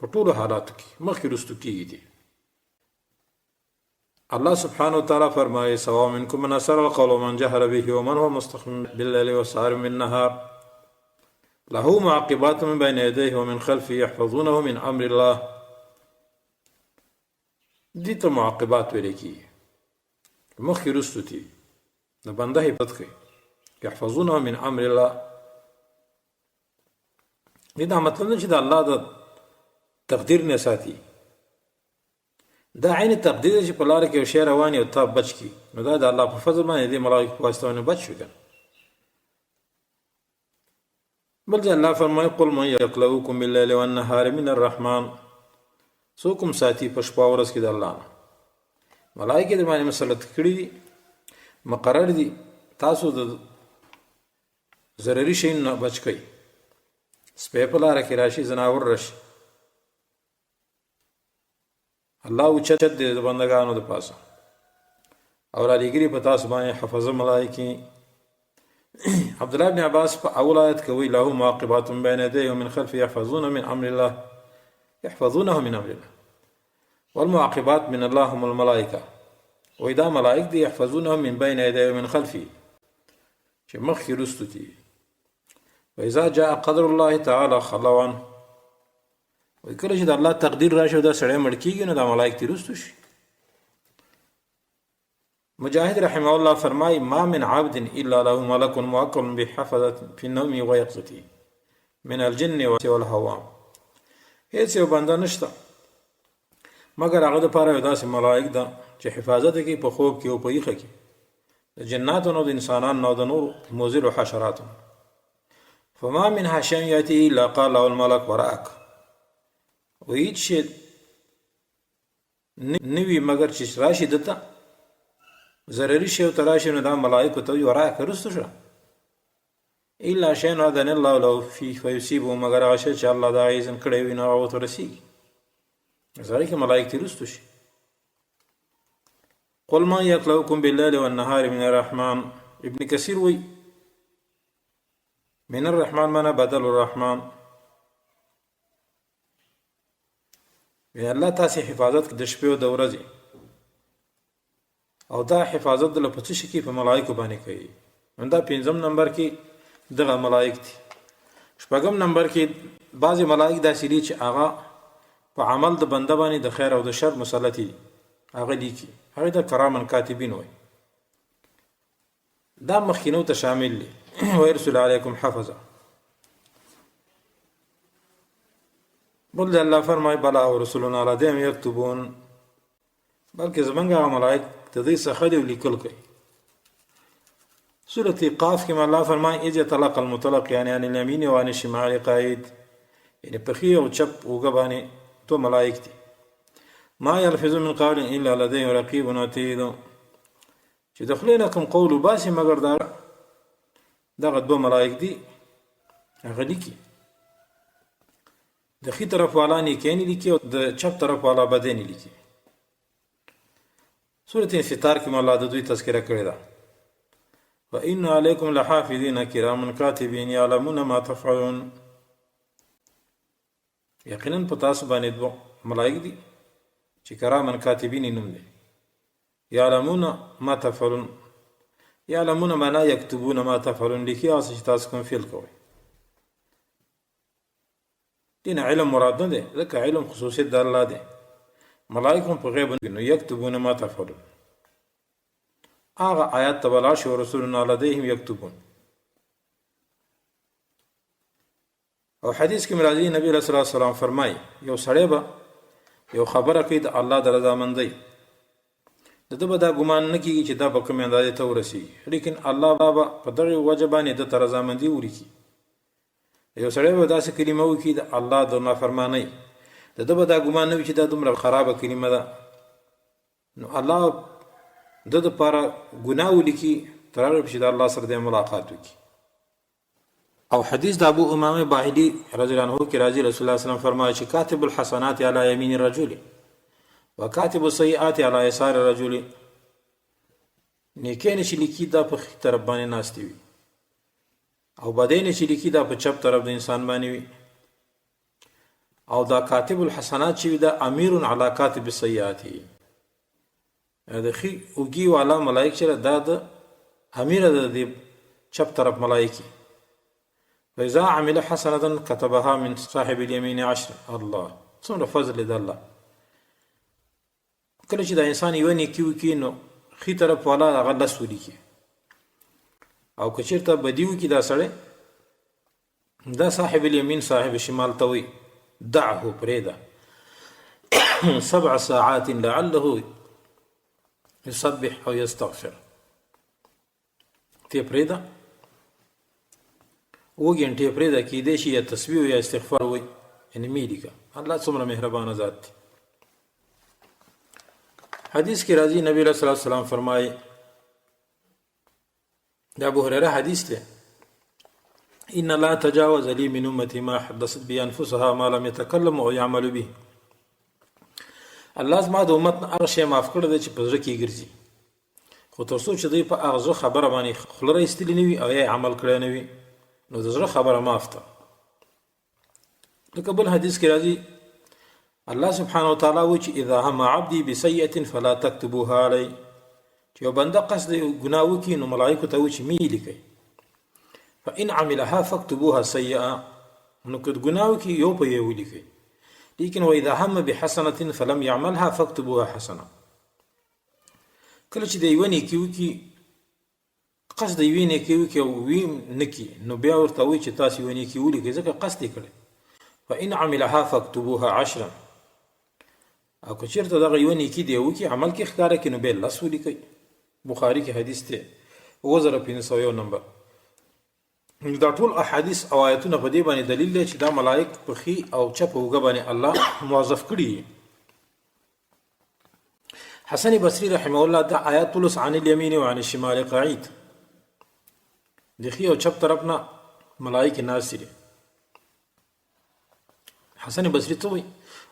په ټولو حالاتو کې مخکې رستو کېږي دي. الله سبحانه وتعالی فرمایي سواء منکم من اسر القول ومن جهر به ومن هو مستخف بالليل وسارب بالنهار له معقبات من بين يديه ومن خلفه يحفظونه من امر الله. دي ته معقبات ویل کېږي، مخکې رستو دي، د بنده حفاظت کوي. يحفظونه من امر الله. دې دا مطلب نه چې د الله د تقدیر نه ساتي، دا عین تقدیر چې په لار کې یو شی روان او ته بچ کی، نو دا د الله په فضل باندې د ملائکه په واسطه باندې بچ شو. بل ځای الله فرمایي قل من یکلؤکم باللیل والنهار من الرحمن. څوک ساتي په شپه ورځ کې د الله نه. ملائکه د باندې مسلط کړي دي، مقرر دي تاسو د ضروري شیانو نه بچ کړئ. سپی په لاره کې راشي، زناور راشي، الله اوچت دی د بندګانو د پاسه او را لېږلي په تاسو باندې حفظه ملائکې. عبدالله بن عباس په اول آیت کې وایي له معقبات من بین یدیه ومن خلفه یحفظونه من امر الله، یحفظونه من امر الله، والمعقبات من الله هم الملائکه. وای دا ملائک دي يحفظونه من بین یدیه ومن خلفه چې مخکې رستو دي. واذا جاء قدر الله تعالی خلوا عنه وای کله چې د الله تقدیر راشي دا سړی مړ کیږي نو دا ملائک دي رستو شي. مجاهد رحمه الله فرمای ما من عبد الا له ملك موكل بحفظه في النوم ويقظته من الجن والهوام. هیڅ یو بنده نشته مگر هغه د پاره داسې ملائک ده چې حفاظت کوي په خوب کې او په یخه کې د جناتو نو د انسانانو نو د نور موزل او حشرات. فما من حشم یاتی الا قال له الملك وراءك. و هیڅ شي نوی مگر چې راشي دته ضروري شی او تراشي نو دا ملائکه ته وراءك رستو شه الا شيء اذن الله له فيه فيصيبه مگر هغه شی چې الله دا اذن کړی وي نو هغه ته رسیږي. ذلك ملائکه رستو شي. قل ما يخلقكم بالليل والنهار من الرحمن. ابن كثير وي من الرحمن معنى بدل الرحمن. یا الله تاسو حفاظت د شپې او د ورځې او دا حفاظت د لپاره څه کې په ملائکه باندې کوي. دا 5 نمبر کې دغه ملائک دي. 6 نمبر کې بعضی ملائک داسې دي چې هغه په عمل د بنده باندې د خیر او د شر مسلط دي. هغه لیکي هغه د کرامن کاتبین وي. دا مخکینو ته شامل دي. ويرسل علیکم حفظا. بل الله فرمای بلا او رسولنا لديهم یكتبون. بلکې زمونږه ملائک د دې څخه دی لیکل کوي. سورة قاف کې الله فرمای اذ يتلقى المطلق یعنی عن اليمين وعن الشمال قائد. یعنی په خي او چپ اوګه باندې تو ملائک دي. ما يلفظ من قول الا لديه رقيب عتيد. چې دخلنا کوم قول باسي مگر دغه دو ملائک دي هغه لیکي. د خي طرف والا نه کینی لیکي او د چپ طرف والا بدني لیکي. سورة انفطار کې الله د دوی تذکرہ کړی دا. وان علیکم لحافظین کراما کاتبین یعلمون ما تفعلون. یقینا په تاسو باندې دو ملائک دي چې کراما کاتبین نوم دي. یعلمون ما تفعلون. یعلمون معنا یكتبون ما تفعلون لیکي او چې تاسو کوم فعل کوئ. دین علم مراد نه ده ځکه علم خصوصیت د الله ده. ملائکه په غیب نو یكتبون ما تفعلون. هغه آیات تبلاش او رسولنا لديهم یكتبون. او حدیث کې مرادی نبی صلی الله علیه وسلم فرمای یو سړی به یو خبره کوي د الله د رضا مندۍ دته به دا ګمان نه کیږي چې دا به کوم اندازې ته ورسیږي لیکن الله بابا په دغه وجبانې د رضا مندۍ ورکی. یو سړی به داسې کلمه وکړي د الله د نافرمانی دته به دا ګمان نه وي چې دا دومره خرابه کلمه ده نو الله د لپاره ګناه ولیکي تر هغه چې د الله سره د ملاقات وکړي. او حدیث د ابو امامه باهلی رضی الله عنه کې راځي رسول الله صلی الله علیه وسلم فرمایي چې کاتب الحسنات علی یمین الرجل وکاتب السیئات علی یسار الرجل. نیکه چې لیکي دا په خي طرف باندې ناشتي وي او بدین چې لیکي دا په چپ طرف د انسان باندې وي. او دا کاتب الحسنات چې دا امیر علی کاتب السیئات د خي اوږي والا ملائک چې دا د امیر د چپ طرف ملائکه. فإذا عمل حسنة كتبها من صاحب اليمين 10. الله څومره فضل دی الله. کله چې د انسان یو نیکی وکړي نو خي طرف والا هغه لس ولیکي او که چېرته بدي وکړي دا سړی دا صاحب اليمين صاحب شمال ته وایي دعه پرېږده 7 ساعات لعله يسبح او يستغفر. ته پرېږده وګنټې پرېږده کېدای شي یا تسبیح یا استغفار وایي یعنې میلیکه. الله څومره مهربانه ذات دی. حدیث کې راځي نبی صلی الله علیه وسلم فرمایي د ابو هريره حدیث دی ان الله تجاوز لي من امتي ما حدثت به انفسها ما لم يتكلم او يعمل به. الله زما د امت هغه شی معاف کړی دی چې په زړه کې ګرځي خو تر څو چې دوی په هغه خبره باندې خوله راایستلې نه وي او یا عمل کړی نه وي نو د زړه خبره معاف ده. لکه بل حدیث کې راځي الله سبحانه وتعالی وایي چې اذا هم عبدي بسيئه فلا تكتبوها علي. چې یو بنده قصد ګناه وکړي نو ملایکو ته وایي چې مې لیکئ فإن عملها فاكتبوها سیئه نو که ګناه وکړي یو په یو ولیکئ لیکن واذا هم بحسنه فلم يعملها فاكتبوها حسنه کله چې د یوه نیکي وکړي قصد یوې نیکي وکړي او وی نکي نو بیا ورته وایي چې تاسو یوه نیکي ولیکئ ځکه قصد یې کړی فإن عملها فاكتبوها 10 او که چېرته دغه یوه نیکي دی وکړي عمل کې ښکاره کړي نو بیا 10 ولیکئ بخاري کې حدیث دی 2501 نمبر دا ټول احادیث او آیتونه په دې باندې دلیل دی چې دا ملائک په ښي او چپ اوږه باندې الله موظف کړي. حسن بصري رحمه الله دا آیات تلس عن الیمین و عن الشمال قعید د ښي او چپ طرف نه ملائک ناست دي. حسن بصري څه وایي؟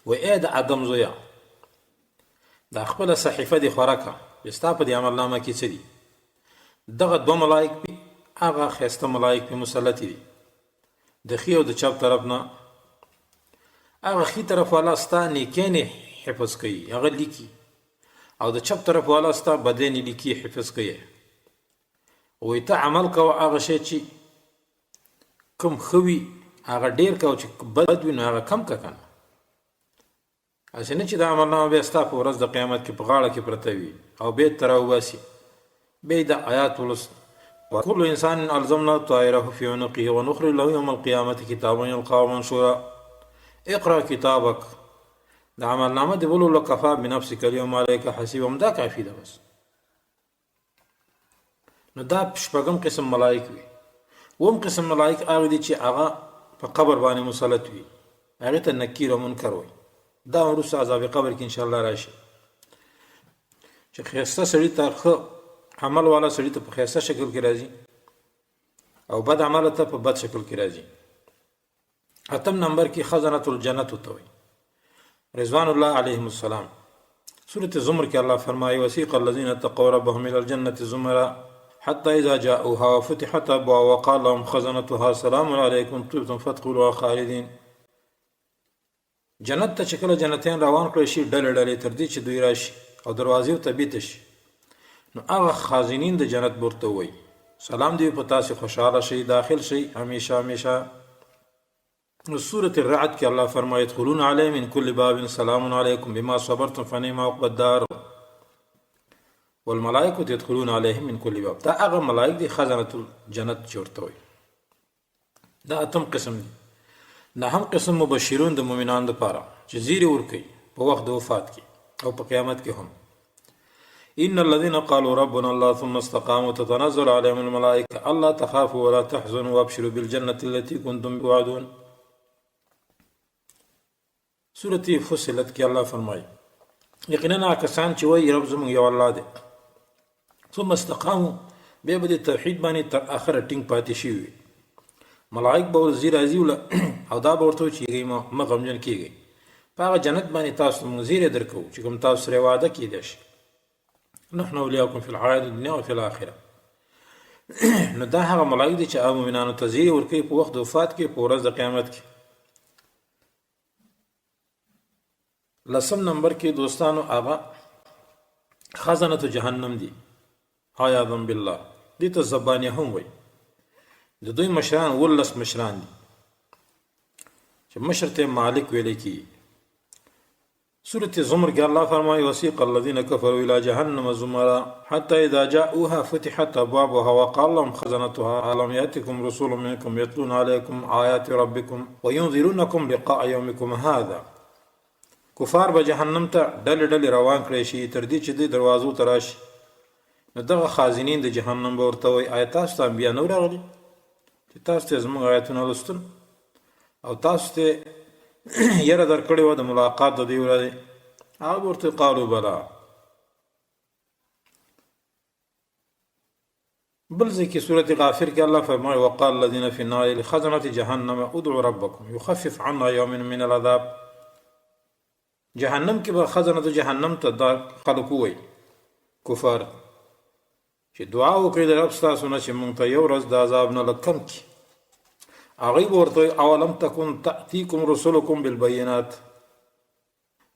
وایي د آدم زویه دا خپله صحیفه دې خوره کړه چې ستا په دې عملنامه کې څه دي. دغه دوه ملائک هغه ښایسته ملائک په مسلط دي د ښي او د چپ طرف نه. هغه ښي طرف والا ستا نیکیانې حفظ کوي هغه لیکي او د چپ طرف والا ستا بدنې لیکي حفظ کوي. وایي ته عمل کوه هغه شی چې کوم ښه وي هغه ډېر کوه چې بد وي نو هغه کم که کنه. هسې نه چې د عملنامه بیا ستا په ورځ د قیامت کې په غاړه کې پرته وي او بیت ته راوباسي. بیا د آیات ولس وكل انسان الزمنا طائره في عنقه ونخرج له يوم القيامه كتابا يلقاه منشورا اقرا كتابك د عملنامه دی ولو لکفا بنفسك اليوم عليك حسيبا دا کافي ده بس. نو دا شپږم قسم ملائک وي. اووم قسم ملائک هغه دي چې هغه په قبر باندې مسلط وي هغه ته نکیر او منکر وي. دا وروسته عذاب قبر کې ان شاء الله راشي چې ښایسته سړي ته عمل والا سړي ته په ښایسته شکل کې راځي او بد عمل ته په بد شکل کې راځي. اتم نمبر کې خزنة الجنت ته وایي رضوان الله علیهم السلام. سورة زمر کې الله فرمایي وسیق الذین اتقوا ربهم الى الجنة زمرا حتى اذا جاءوها وفتحت ابوابها وقال لهم خزنتها سلام علیکم طبتم فادخلوها خالدین. جنت ته چې کله جنتیان روان کړی شي ډلې ډلې تر دې چې دوی راشي او دروازې ورته بیته شي نو هغه خازنین د جنت ورته وایي سلام دی په تاسې خوشحاله شئ داخل شئ همیشه همیشه. نو سورة الرعد کې الله فرمایي يدخلون علیهم من کل باب سلام علیکم بما صبرتم فنعم عقبى الدار والملائکة يدخلون علیهم من کل باب. دا هغه ملائک دي خزنة الجنت چې ورته وایي. دا اتم قسم دی. نهم قسم مبشرون د مؤمنان لپاره چې زیری ورکوي په وخت د وفات کې او په قیامت کې هم. ان الذين قالوا ربنا الله ثم استقاموا تتنزل عليهم الملائكه الا تخافوا ولا تحزنوا وابشروا بالجنه التي كنتم توعدون. سورة فصلت کې الله فرمایي یقینا کسان چې وایي رب زموږ یو الله دی ثم استقاموا بیا به د توحید باندې تر اخره ټینګ پاتې شي ملائک به ورځي راځي او دا به ورته وایي چې مه غمجن کېږئ په هغه جنت باندې تاسو موږ زیری درکوو چې کوم تاسو سره وعده کېدی شي نحن اولیاءکم فی الحیاة الدنیا و فی الآخرة. نو دا هغه ملائک دي چې هغه مؤمنانو ته زیری ورکوي په وخت د وفات کې په ورځ د قیامت کې. لسم نمبر کې دوستانو هغه خزنة جهنم دي عیاذا بالله. دې ته زبانیه هم وایي. د دوی مشران 19 مشران دي چې مشر ته مالک ویل کېږي. سورة زمر کې الله فرمایي وسیق الذين كفروا الى جهنم زمرا حتى اذا جاءوها فتحت ابوابها وقال لهم خزنتها الم ياتكم رسول منكم يتلون عليكم آيات ربكم وينذرونكم لقاء يومكم هذا. کفار به جهنم ته ډلې ډلې روان کړی شي تر دې چې د دروازو ته راشي نو دغه خازنین د جهنم به ورته وایي آیا تاسو ته انبیا نه راغلي چې تاسو ته زموږ آیتونه لوستل او تاسو ته یره درکړې وه د ملاقات د دې ورځې؟ هغه به ورته قالو بلا. بل ځای کې سورة غافر کې الله فرمایي وقال الذين في النار لخزنة جهنم ادعوا ربكم يخفف عنا يوم من العذاب. جهنم کې به خزنة جهنم ته دا خلک ووایي کفار چې دعا وکړئ د رب ستاسو نه چې موږ ته یو ورځ د عذاب نه لږ کم کړي. هغوی به ورته وایي اولم تکن تأتیکم رسلکم بالبینات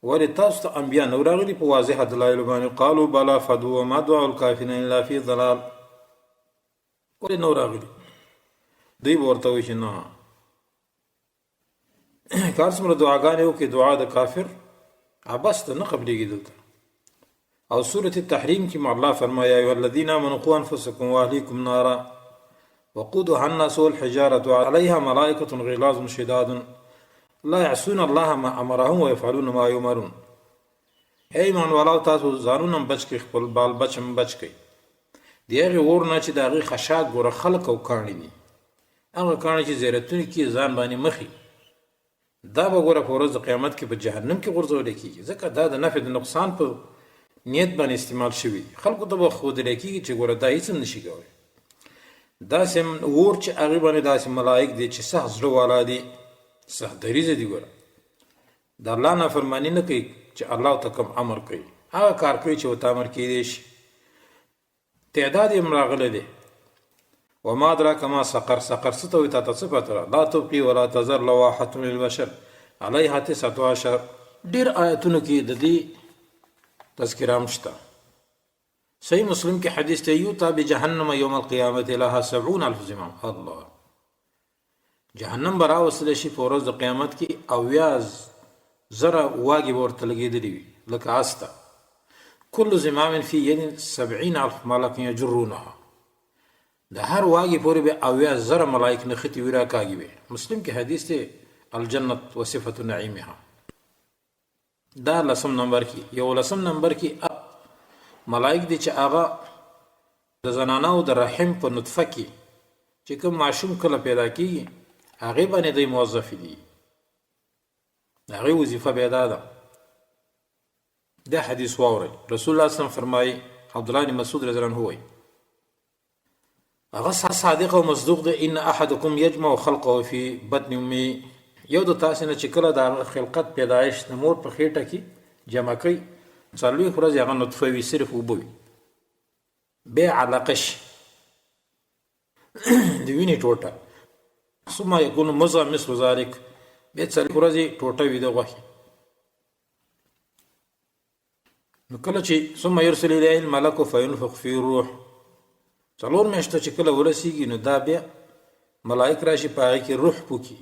ولې تاسو ته انبیا نو راغلي په واضح دلایل باندې؟ قالوا بلا فدعوا وما دعاء الكافرين الا في ضلال. ولې نو راغلي؟ دوی به ورته وایي چې نه، کار څومره دعاګانې وکړي دعا د کافر عبس ته نه قبلېږي دلته. او سورة التحریم کې الله فرمایا ایها الذین آمنوا قوا انفسکم واهلیکم نارا وقودها الناس والحجارة عليها ملائکة غلاظ شداد لا يعصون الله ما امرهم ويفعلون ما يؤمرون. اے ایمان والاو تاسو ځانونه بچ کړئ، خپل بال بچم بچ کړئ د هغې اور نه چې د هغې خشاک ګوره خلق او کاڼي دي، هغه کاڼي چې زیرتونه کې ځان باندې مخي، دا به ګوره په ورځ د قیامت کې په جهنم کې غورځولی کېږي، ځکه دا د نفع د نقصان په نیت باندې استعمال شوي. خلکو ته به ښودلی کېږي چې ګوره دا هېڅ هم نشي کولی. داسې اور چې هغې باندې داسې ملایک دي چې سخت زړه والا دي، سخت دریځه دي، ګوره د الله نافرماني نه کوي چې الله ته کوم امر کوي، هغه کار کوي چې ورته امر کېدی شي. تعداد یې هم راغلی دی. وما ادراک ما سقر. سقر څه ته وایي؟ تا ته څه پته ده؟ لا تبقي ولا تذر لواحة للبشر علیها 19. ډېر آیتونو کې د دې تذکره هم شته. صحیح مسلم کې حدیث ته یوتا بجهنم یوم القیامة لها 70,000 زمام. الله، جهنم به راوستلی شي په ورځ د قیامت کې 70,000 واګې به ورته لګېدلي وي لکه اس ته. کل زمام فی ید 70,000 ملک یجرونها. د هر واګې پورې به 70,000 ملائک نښتې وي راکاږي وي. مسلم کې حدیث دی الجنت وصفة نعیمها. دا 10 نمبر کې. 11 نمبر کې ملائک دي چې هغه د زنانو د رحم په نطفه کې چې کوم معشوم کله پیدا کېږي هغې باندې دوی موظف دي، د هغې وظیفه بیا دا ده. دا حدیث واورئ. رسول الله صلی الله علیه وسلم فرمایي، عبدالله بن مسعود رضی الله عنه وایي هغه صادق او مصدوق دی، ان احدکم یجمع خلقه فی بطن امه. یو د تاسې نه چې کله د خلقت پیدایش د مور په خېټه کې جمع کوي 40 ورځې هغه نطفه وي، صرف اوبه وي، بیا علقه شي د وینې ټوټه، ثم یکون مضغه مثل ذلک، بیا 40 ورځې ټوټه وي د غوښې. نو کله چې ثم یرسل الیه الملک فینفخ فی الروح، 4 میاشتې چې کله ورسیږي نو دا بیا ملائک راشي په هغې کې روح پوکي.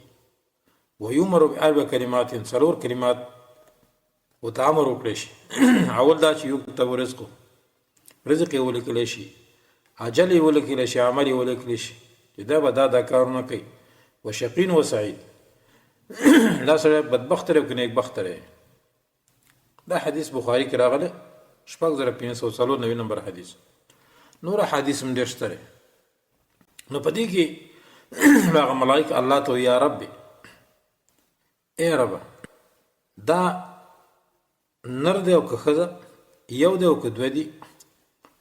ویؤمر باربع کلمات، 4 کلمات ورته امر وکړی شي. اول دا چې یکتب رزقه، رزق یې ولیکلی شي، اجل یې ولیکلی شي، عمل یې ولیکلی شي چې دا به دا کارونه کوي. وشقین و سعید، دا سړی بدبخت دی او که نیکبخت دی. دا حدیث بخاري کې راغلی 6594 نمبر حدیث. نور حدیث هم ډېر شته دی. نو په دې کې هغه ملائک الله ته یا رب، ای رب، دا نر دی او که ښځه، یو دی او که 2 دي،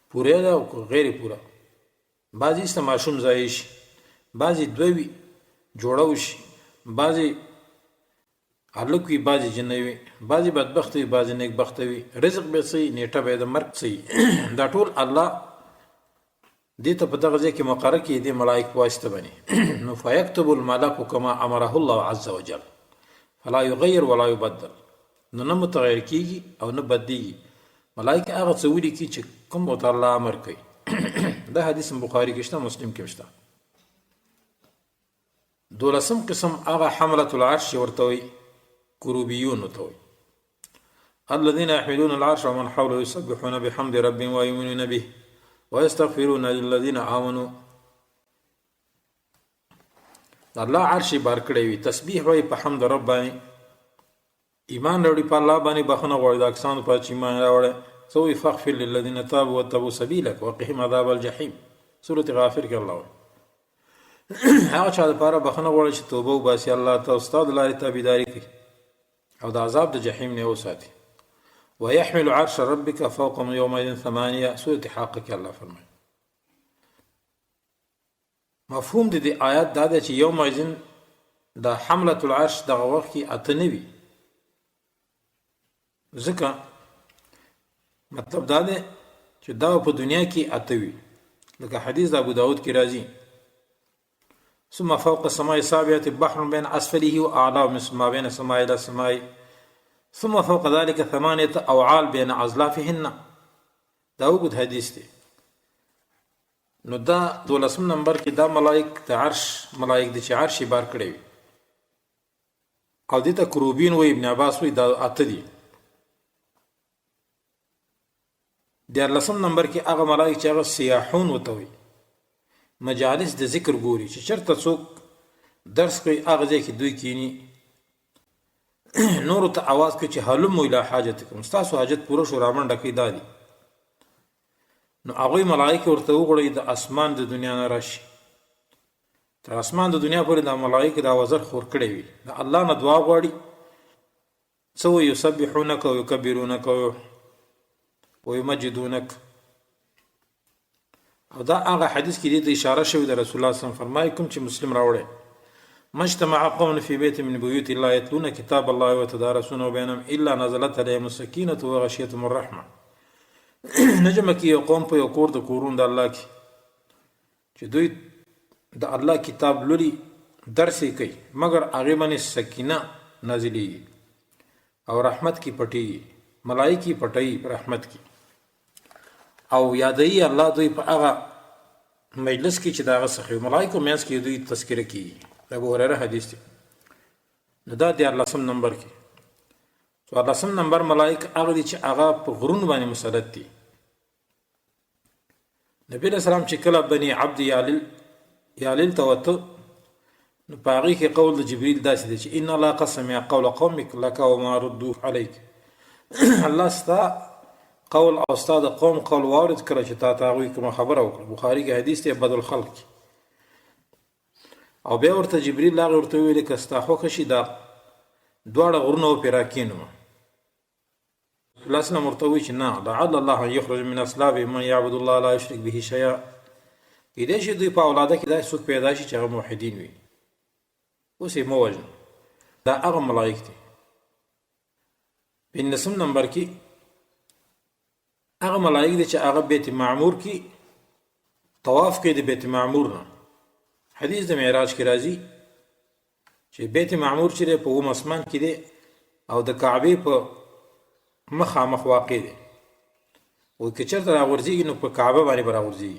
پوره ده او که غیر پوره، بعضې سته ماشوم ځایې شي، بعضې 2 وي جوړه وشي، بعضې هلک وي، بعضې جنۍ وي، بعضې بدبخت وي، بعضې نیکبخته وي، رزق به څه وي، نیټه به یې د مرګ څه وي. دا ټول الله دې ته په دغه ځای کې مقرر کړي دې ملائک په واسطه باندې. نو فیکتب الملک کما امره الله عز وجل فلا یغیر ولا یبدل. نو نه متغیر کېږي او نه بدلیږي. ملائک هغه څه ولیکي چې کوم ورته الله امر کوي. دا حدیث بخاري کې شته، مسلم کې شته. 12 قسم هغه حملة العرش ورته وایي، کروبیون ورته وایي. الذين يحملون العرش ومن حوله يسبحون بحمد ربهم ويؤمنون به ويستغفرون للذين آمنوا. الله عرش بار کړی وي، تسبیح وایي په حمد رب باندې، ایمان راوړي په الله باندې، بخښنه غواړي د کسانو په چې ایمان راوړی. څه وایي؟ فاغفر للذین تابوا واتبعوا سبیلک وقهم عذاب الجحیم. سورة غافر کې الله وایي هغه چا دپاره بخښنه غواړي چې توبه وباسي الله ته او ستا د لارې تابعداري کوي او د عذاب د جحیم نه وساتي. ويحمل عرش ربك فوقهم يومئذ 8. سورة حاقه کې الله فرمایي. مفهوم د دې آیات دا دی چې یومئذ د حملة العرش دغه وخت کې 8 نه وي، ځکه مطلب دا دی چې دا په دنیا کې 8 وي، لکه حدیث د ابو داود کې راځي ثم فوق السماء السابعة بحر بين اسفله واعلاه مثل ما بين السماء الى السماء. ثم فوق ذلك 8 اوعال بين اظلافهن. دا وګد حدیث دی. نو دا 12 نمبر کې دا ملائک د عرش ملائک دي چې عرش بار کړی وي او دې ته کروبین و ابن عباس وی دا اته دي. 14 نمبر کې هغه ملائک چې هغه سیاحون وته وي مجالس د ذکر ګوري چې چرته څوک درس کوي هغه ځای کې دوی کینی نور ته आवाज کوي چې حلم الى حاجتکم تاسو حاجت پوره شو رامن ډکې دادي. نو هغه ملائکه ورته وګړي د اسمان د دنیا نه راشي تر اسمان د دنیا پورې د ملائکه د وزر خور کړي وي د الله نه دعا غواړي سو یسبحونک و یکبرونک و یمجدونک. او دا هغه حدیث کې د اشاره شوی د رسول الله صلی الله علیه وسلم فرمایي کوم چې مسلم راوړي مجتمع قوم في بيت من بيوت الله يتلون كتاب الله ويتدارسونه بينهم الا نزلت عليهم السكينه وغشيتهم الرحمه. نجمه کې یو قوم په یو کور د کورون د الله کې چې دوی د الله کتاب لولي درس کوي مگر هغه باندې سکینه نازلېږي او رحمت کی پټي ملائکی پټي رحمت کی او یادای الله دوی په هغه مجلس کې چې دا غسخه ملائکه مېس کې دوی تذکرہ کوي. ابو هريره حدیث دی. نو دا 14 نمبر کې 14 نمبر ملائک هغه دي چې هغه په غرون باندې مسلط دي. نبی له سلام چې کله بني عبد یالل توت نو پاغي کې قول د جبريل داسې دی چې ان الله قسم یا قول قومك لك وما ردوا عليك. الله ستا قول او استاد قوم قول وارد کړ چې تا تاغوي کوم خبره وکړه. بخاری کې حدیث دی بدل خلق او بیا ورته جبريل لاغ ورته ویل کستا خو خشي دا دواړه غرونه په راکینو لاسنا مرتوي چې نه لعل الله يخرج من اصلاب من يعبد الله لا يشرك به شيئا. اې دې چې دوی په اولاده کې دا څوک پیدا شي چې هغه موحدین وي اوس یې مو وجه دا هغه ملائک دي. په 9 نمبر کې هغه ملائک دي چې هغه بیت معمور کې طواف کوي د بیت معمور نه. حدیث د معراج کې راځي چې بیت معمور چې په وم اسمان کې دی او د کعبه په مخامخ واقع دی او که چېرته راغورځي نو په کعبه باندې راغورځي.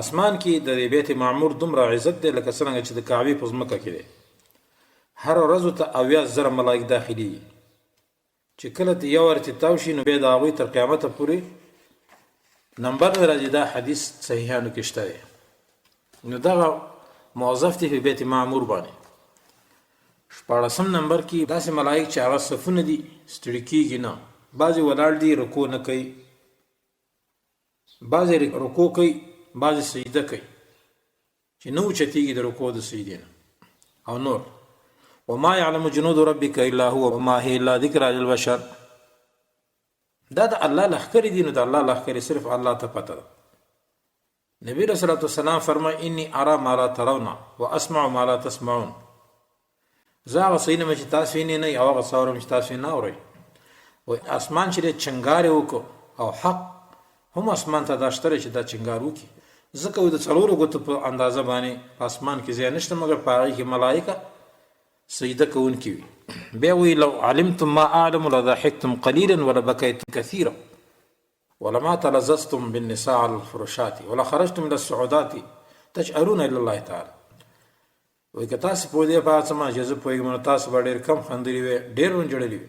اسمان کې د بیت معمور دومره عزت دی لکه څنګه چې د کعبه په ځمکه کې دی. هر ورځ ته 80,000 ملائک داخلي چې کله ته یو ورته تاوشي نو به دا غوي تر قیامت پورې نمبر راځي. دا حدیث صحیحانو کې شته دی. نو دا موظف دی په بیت معمور باندې. 14 نمبر کې داسې ملائک چې هغه صفونه دي ستړي کېږي نه. بعضې ولاړ دي رکوع نه کوي بعضې رکوع کوي بعضې سجده کوي چې نه اوچتېږي د رکوع د سجدې نه او نور. وما يعلم جنود ربك الا هو وما هي الا ذكرى للبشر. دا د الله لخر دي نو د الله لخر صرف الله ته پته ده. نبی رسول الله والسلام فرمای انی ارى ما لا ترون واسمع ما لا تسمعون. زاغه سینه چې تاسو نه نه او غساورم چې تاسو نه اورئ. و اسمان چې چنګار وکړو او حق هم اسمان ته داشتره چې دا چنګار وکي ځکه د څلورو غوته په اندازه باندې اسمان کې ځای نشته مګر پاره کې ملائکه سجده کوونکي وي. بیا وی لو علمتم ما اعلم لضحكتم قليلا ولبكيتم كثيرا ولما تلذذتم بالنساء على الفرشات ولخرجتم الى السعودات تجأرون الى الله تعالى. وی که تاسو په دې په اسما چې زه پوهیږم تاسو به ډېر کم خندري وي ډېر ونجړلي وي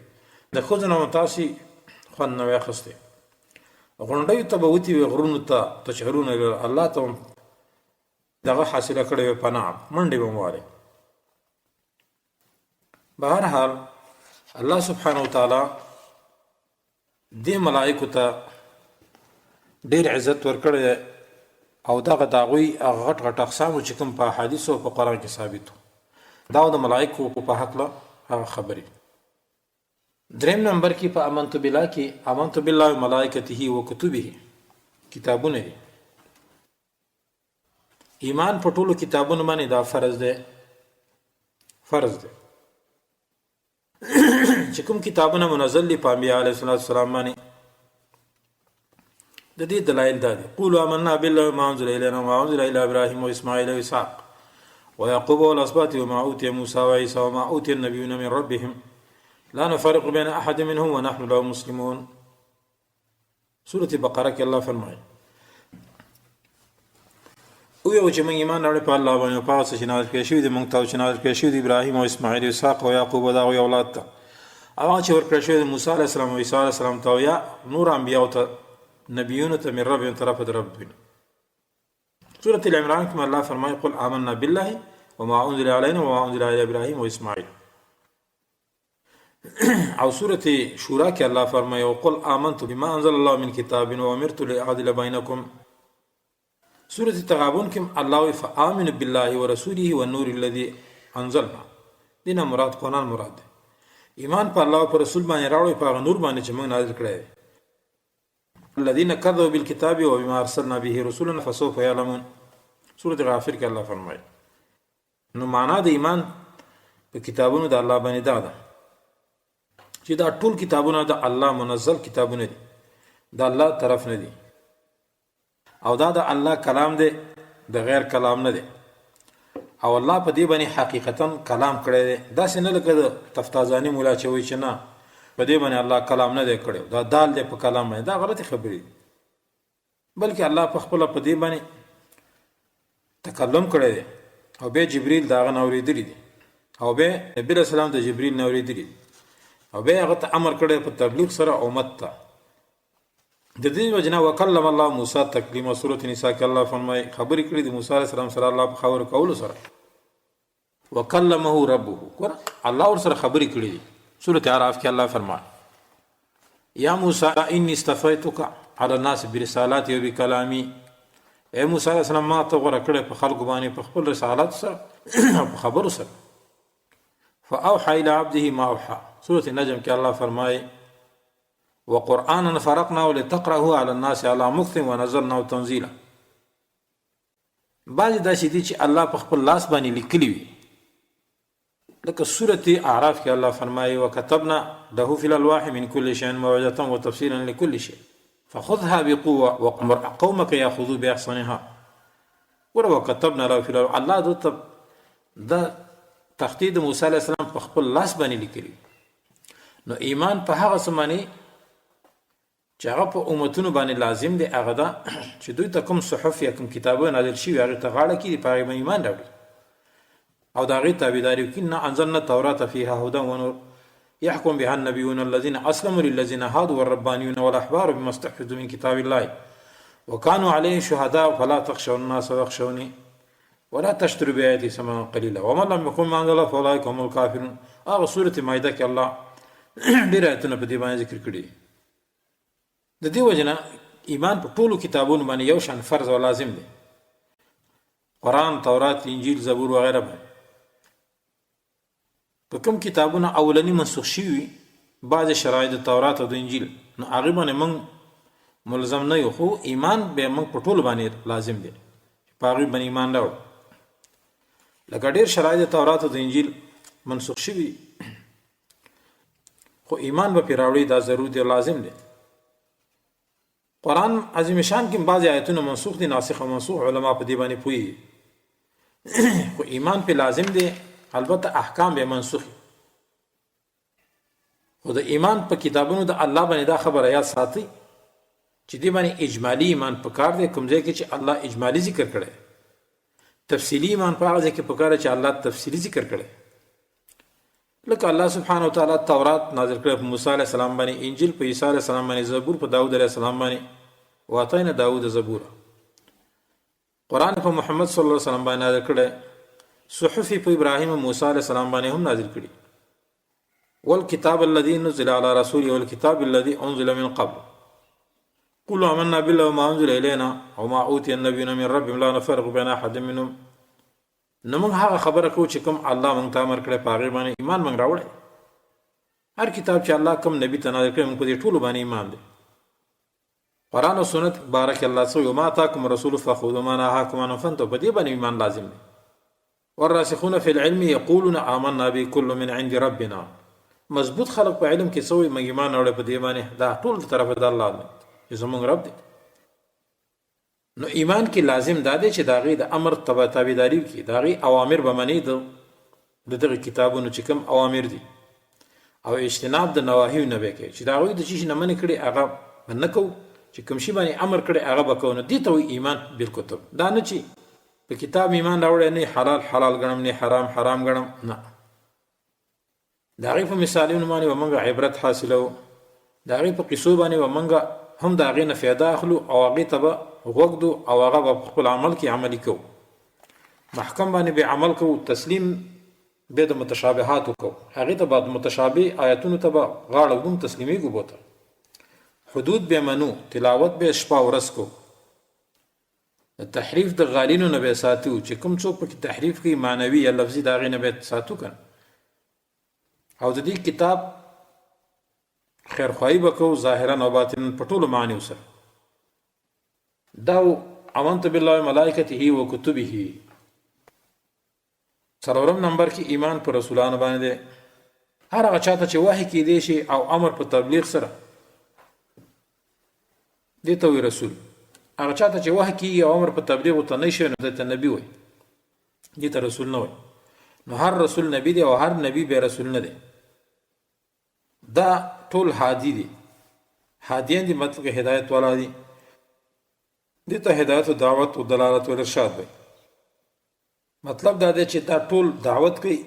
د خوځنه تاسو خوند نه واخسته غونډې ته به وتی غرونو ته تجأرون الى الله ته دغه حاصله کړې پناه منډې بمواله. بهرحال الله سبحانه وتعالى دې ملائکه ته ډېر عزت ورکړي او دغه داغوی غټ غټ اقسام چې کوم په حدیث او په قران کې ثابت دا د ملائکه په حق له هغه خبرې. دریم نمبر کې په امنت بالله کې امنت بالله و ملائکته و کتبه کتابونه دي. ایمان په ټولو کتابونو باندې دا فرض دی چې کوم کتابونه منزل دي په انبیاء علیه السلام باندې د دې دلایل دا دي. قولوا آمنا بالله وما انزل الينا وما انزل الى ابراهيم واسماعيل واسحاق ويعقوب والاسباط وما اوتي موسى وعيسى وما اوتي النبيون من ربهم لا نفرق بين احد منهم ونحن له مسلمون. سورة بقره کې الله فرمایي او یو چې موږ ایمان راوړو په الله باندې او په هغه څه چې نازل کړی شوي دي موږ ته او چې نازل کړی شوي دي ابراهیم او اسماعیل او اسحاق او یعقوب او د هغوی اولاد ته، او هغه چې ورکړی شوي د موسی علیه السلام او عیسی علیه السلام ته او یا نور انبیاو ته نبیونو ته من ربهم طرفه د رب دوی. سورة العمران کې الله فرمایي قل آمنا بالله وما انزل علينا وما انزل على ابراهيم واسماعيل. او سورة شورى کې الله فرمایي وقل آمنت بما انزل الله من كتاب وامرت لاعدل بينكم. سورة التغابن کې الله فآمنوا بالله ورسوله والنور الذي انزلنا. دینه مراد قرآن مراد دی. ایمان په الله او په رسول باندې راوړی په هغه نور باندې چې موږ نازل کړی. الذين كذبوا بالكتاب وبما ارسلنا به رسلنا فسوف يعلمون. سورة غافر کې الله فرمایي نو معنا د ایمان په کتابونو د الله باندې دا ده چې دا ټول کتابونه د الله منزل کتابونه دي، د الله طرف نه دي، او دا د الله کلام دی، د غیر کلام نه دی. او الله په دې باندې حقیقتا کلام کړی دی. داسې نه لکه د تفتازانی مولا چې وایي چې نه په دې باندې الله کلام نه دی کړی، دا دال دی په کلام باندې، دا غلطي خبرې دي. بلکې الله په خپله په دې باندې تکلم کړی دی او بیا جبریل د هغه نه اورېدلي دي، او بیا نبي علیه السلام د جبریل نه اورېدلي دي، او بیا هغه ته امر کړی په تبلیغ سره امت ته. د دې وجه نه وکلم الله موسی تکلیما. سورة نساء کې الله فرمایي خبرې کړي د موسی علیه السلام سره الله په خبرو کولو سره. وکلمه ربه، ګوره الله ورسره خبرې کړي دي. سورة اعراف کې الله فرمایي یا موسی انی اصطفیتک علی الناس برسالاتي وبکلامی. اے موسی علیہ السلام ما ته غوره کړی په خلکو باندې په خپل رسالات سره په خبرو سره. فاوحى الى عبده ما اوحى. سورة النجم کې الله فرمایي وقرآنا فرقناه لتقرأه على الناس على مكث ونزلناه تنزيلا. بعضې داسې دي چې الله په خپل لاس باندې لیکلي وي، لکه سورة اعراف کې الله فرمایي وكتبنا له في الألواح من كل شيء موعظة وتفصيلا لكل شيء فخذها بقوة وأمر قومك يأخذوا بأحسنها. وكتبنا له في الألواح، الله د تخطيط موسی علیه السلام په خپل لاس باندې لیکلي. نو ایمان په هغه څه باندې چې هغه په امتونو باندې لازم دی، هغه دا چې دوی ته کوم صحف یا کوم کتابونه نازل شوي هغې ته غاړه کړي، په هغې باندې ایمان راوړي او د هغې تابعداري وکړي. انا انزلنا التوراة فيها هدى ونور يحكم بها النبيون الذين اسلموا للذين هادوا والربانيون والاحبار بما استحفظوا من كتاب الله وكانوا عليه شهداء فلا تخشوا الناس واخشوني ولا تشتروا بآياتي ثمنا قليلا ومن لم يكن ما انزل الله فاولئك هم الكافرون. هغه سورة مائده کې الله ډېر آیتونه په دې باندې ذکر کړي. د دې وجه نه ایمان په ټولو کتابونو باندې یو شان فرض او لازم دی. قرآن، تورات، انجیل، زبور وغیره باندې په کوم کتابونه اولنی منسوخ شوي بعضې شرایط د تورات او د انجیل، نو هغې باندې موږ ملزم نه یو، خو ایمان بیا موږ په ټولو باندې لازم دی په هغې باندې ایمان راوړو. لکه ډېر شرایط د تورات او د انجیل منسوخ شوي خو ایمان به پرې راوړي، دا ضرور دی او لازم دی. قرآن عظیم شان کې بعضې آیتونه منسوخ دي، ناسخ او منسوخ علما په دې باندې پوهېږي، خو ایمان پې لازم دی. البته احکام به منسوخ، خو د ایمان په کتابونو د الله باندې دا خبره یاد ساتي چې دې باندې اجمالی ایمان پکار دی. کوم ځای کې چې الله اجمالی ذکر کړی، تفصیلی ایمان په هغه ځای کې پکار دی چې الله تفصیلی ذکر کړی. لکه الله سبحانه وتعالی تورات نازل کړی په موسی علیه السلام باندې، انجیل په عیسی علیه السلام باندې، زبور په داود علیه السلام باندې، واتینا داود زبور. قرآن په محمد صلی الله علیه وسلم باندې نازل کړی، صحف په ابراهیم او موسی علیه السلام باندې هم نازل کړي. والکتاب الذي نزل على رسوله والکتاب الذي انزل من قبل قولوا آمنا بالله وما انزل الينا وما اوتي النبيون من ربهم لا نفرق بين احد منهم. نو موږ هغه خبره کوو چې کوم الله موږ ته امر کړی په هغې باندې ایمان موږ راوړی. هر کتاب چې الله کوم نبي ته نازل کړی موږ په دې ټولو باندې ایمان دی. قرآن او سنت بارک الله څه وما اتاکم رسول فخذوا ما نهاکم عنه فانتهوا، په دې باندې ایمان لازم دی. والراسخون في العلم يقولون آمنا به كل من عند ربنا. مضبوط خلق په علم کې سوی موږ ایمان راوړی په دې باندې دا ټول د طرفه د الله دی چې زموږ رب دی. نو ایمان کې لازم دا دی چې د هغې د امر تابعداري وکړي، د هغې اوامر به منې د دغه کتابونو چې کوم اوامر دي، او اجتناب د نواهی نه به کوي چې دا غوي د چی نه منې کړي هغه نه کو چې کوم شی باندې امر کړي هغه وکړو نو دي ته ایمان بالکتب دا نه چې په کتاب ایمان راوړی نه حلال حلال ګڼم نه حرام حرام ګڼم نه دا غي په مثالونو باندې ومنګ عبرت حاصلو دا غي په قصو باندې ومنګ هم دا غي نه فایده اخلو او هغه ته وغوږدو او هغه په خپل عمل کې عملي کو محکم باندې به عمل کو تسلیم به د متشابهات کو هغه ته بعد متشابه آیاتونو ته غاړه دوم تسلیمي کو بوته حدود به منو تلاوت به شپه ورس کو تحریف د غالینو نه به ساتو چې کوم څوک په تحریف کوي معنوي یا لفظي دا غي نه به ساتو کنه او د دې کتاب خیر خوای بکو ظاهرا او باطنا په ټولو معنی سره دا امنت بالله ملائکته و کتبه څلورم نمبر کې ایمان پر رسولانو باندې هر هغه چاته چې وحی کې دی شي او امر په تبلیغ سره دي ته وی رسول هغه چاته چې وحی کې او امر په تبلیغ ته نه شي نو ته نبی وي دي ته رسول نه وي نو هر رسول نبی دی او هر نبی به رسول نه دی دا ټول هادي دي هادیان دي مطلب کې هدایت والا دي دي ته هدایت او دعوت او دلالت او ارشاد وي مطلب دا دی چې دا ټول دعوت کوي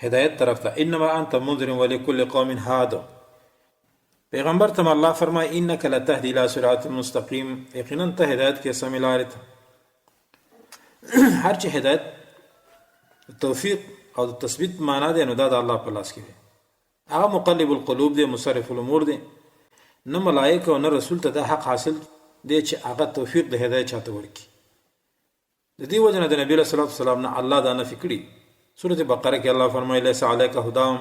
هدایت طرف ته انما انت منذر ولكل قوم هاد پیغمبر ته الله فرمای انك لتهدي الى صراط مستقيم یقینا ته هدایت کې سملارت هر چې هدایت توفیق او تثبیت معنا دی نو دا د الله په لاس کې دی هغه مقلب القلوب دی مصرف الامور دی نه ملائکه او نه رسول ته د حق حاصل دی چې هغه توفیق د هدایت چاته ورکی د دې وجنه د نبی صلی الله علیه وسلم نه الله دا نه فکری سورته بقره کې الله فرمایي ليس عليك هداهم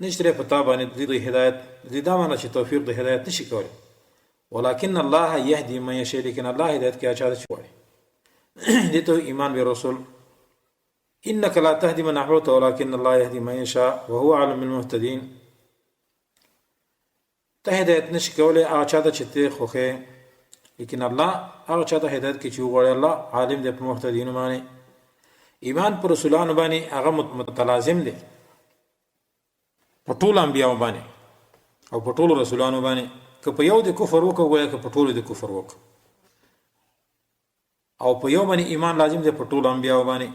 نشتره پتا باندې د هدایت د دا معنی چې توفیق د هدایت نشي کولی ولكن الله يهدي من يشاء لیکن الله هدایت کې اچا چوي دې ته ایمان به رسول انك لا تهدي من احببت ولكن الله يهدي من يشاء وهو اعلم بالمهتدين ته هدایت نشي کولی اچا ته چې خوخه لیکن الله هغه چاته هدایت کې چې وغواړي الله عالم دی په مهتدین باندې ایمان پر رسولانو باندې هغه متلازم دی په ټول انبیاء باندې او په ټول رسولانو باندې که په یو د کفر وکوي که په ټول د کفر وک او په یو باندې ایمان لازم دی په ټول انبیاء باندې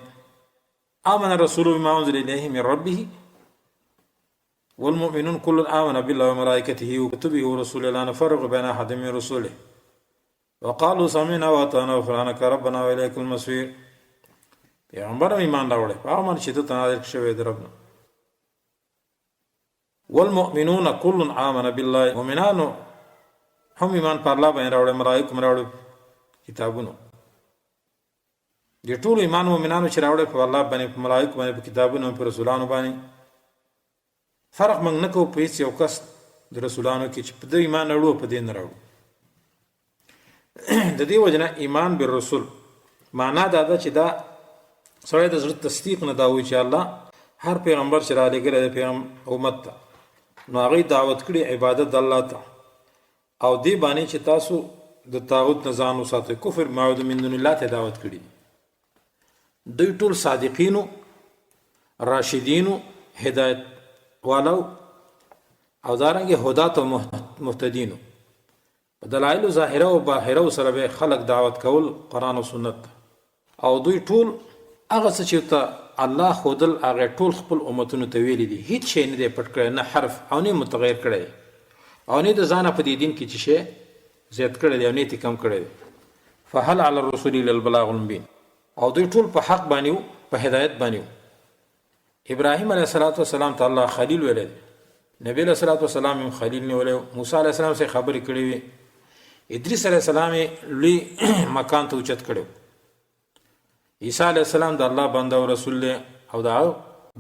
آمن الرسول بما انزل اليه من ربه والمؤمنون كل آمن بالله وملائكته وكتبه ورسوله لا نفرق بين احد من رسله وقالوا سمعنا واطعنا غفرانك ربنا واليك المصير پیغمبر ایمان راوړل په امر چې ته نازل شوی دی ربنا والمؤمنون كل آمن بالله مؤمنان هم ایمان پر الله باندې راوړل ملائکه راوړل کتابونو دي ټول ایمان مؤمنانو چې راوړل په الله باندې په ملائکه باندې په کتابونو په رسولانو باندې فرق موږ نه کوو په هیڅ یو کس د رسولانو کې چې په دې ایمان راوړو په دې نه راوړو د دې وجنه ایمان بالرسول معنا دا ده چې دا سره د زړه تصدیق نه دا وی چې الله هر پیغمبر چې را لګره د پیغام امت ته نو هغه دعوت کړي عبادت د الله ته او دې باندې چې تاسو د طاغوت نه ځان وساتئ کفر معبود من دون الله ته دعوت کړي دوی ټول صادقینو راشدینو هدایت والو او دارنګه هدات او مهتدینو دلایل ظاهره او باهره سره به خلق دعوت کول قران او سنت او دوی ټول هغه څه چې ته الله خودل هغه ټول خپل امتونو ته ویل دي هیڅ شی نه پټ کړی نه حرف او نه متغیر کړی او نه د ځانه په دې دین کې چې شی زیات کړی دی او نه کم کړی دی فهل على الرسول للبلاغ المبين او دوی ټول په حق باندې په هدایت باندې ابراهيم عليه السلام ته الله خلیل ویل نبی علیہ الصلوۃ والسلام خلیل نه ویل موسی علیہ السلام سره خبرې کړې وي ادریس علیہ السلام لوی مکان ته اوچت کړو عیسی علیہ السلام د الله بنده او رسول له او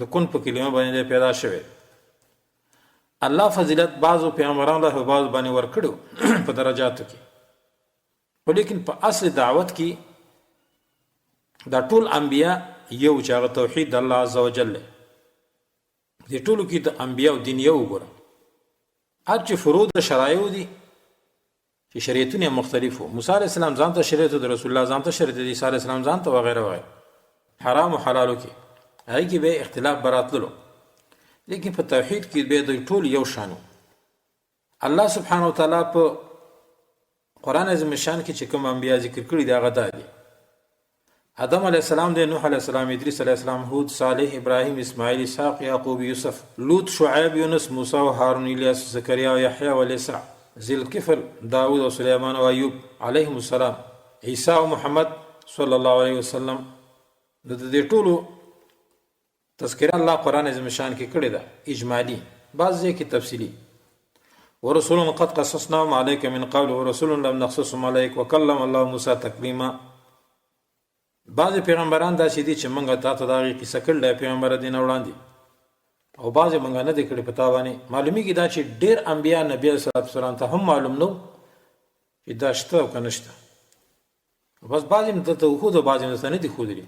د کون په کلمه باندې پیدا شوه الله فضیلت بعضو پیغمبرانو له بعض باندې ور کړو په درجاتو کې ولیکن په اصل دعوت کې دا ټول انبیا یو چې توحید الله عزوجل دي ټولو کې د انبیا او دین یو وګوره اچ فروض شرایع دي چې شریعتونه مختلفو موسی علیہ السلام ځان ته شریعت د رسول الله ځان ته شریعت د عیسی علیہ السلام ځان ته وغیرہ وغیرہ حرام او حلالو کې هغه کې به اختلاف براتلو لیکن په توحید کې به دوی ټول یو شانو. الله سبحانه وتعالی په قرآن عظیم شان کې چې کوم انبیا ذکر کړي دی هغه دا دي: آدم علیه السلام دی، نوح علیه السلام، ادریس علیه السلام، هود، صالح، ابراهیم، اسماعیل، اسحاق، یعقوب، یوسف، لوط، شعیب، یونس، موسی و هارون، الیاس، زکریا و یحیی و الیسع، ذوالکفل، داود و سلیمان و ایوب علیهم السلام، عیسی و محمد صلی الله علیه وسلم. د دې ټولو تذکره الله قرآن عظیم شان کې کړې ده، اجمالی، بعض ځای کې تفصیلی. ورسول قد قصصناهم عليك من قبل ورسول لم نقصصهم عليك وكلم الله موسی تکلیما. بعض پیغمبران دا دي چې موږ تاسو دا غي قصه کړل پیغمبر دین وړاندې، او بعض موږ نه دي کړی پتا باندې. معلومیږي دا چې ډېر انبیا نبی صلی الله علیه وسلم ته هم معلوم نو چې دا شته او کنه شته، بس بعض نه ته خو دا بعض نه دي خو دي.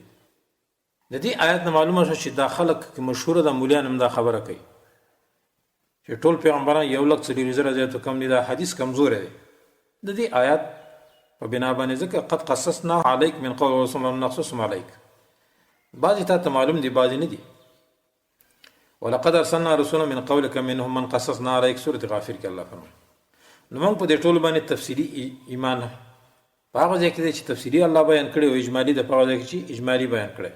د دې آیت نه معلومه شو چې دا خلک مشهور د مولیان هم دا خبره کوي چې ټول پیغمبران یو لک څلور زره زیات کم دي. دا حدیث کمزور دی. د دې آیات په بنا باندې ځکه قد قصصنا عليك من قول رسول الله نقصصهم عليك، بعضی ته معلوم دي بعضی نه دي. ولقد ارسلنا رسولا من قولك منهم من قصصنا عليك، سورة غافر کې الله فرمایي. نو موږ په دې ټول باندې تفصیلی ایمان په هغه ځای کې چې تفصیلی الله بیان کړی او اجمالی د په هغه ځای کې چې اجمالی بیان کړی.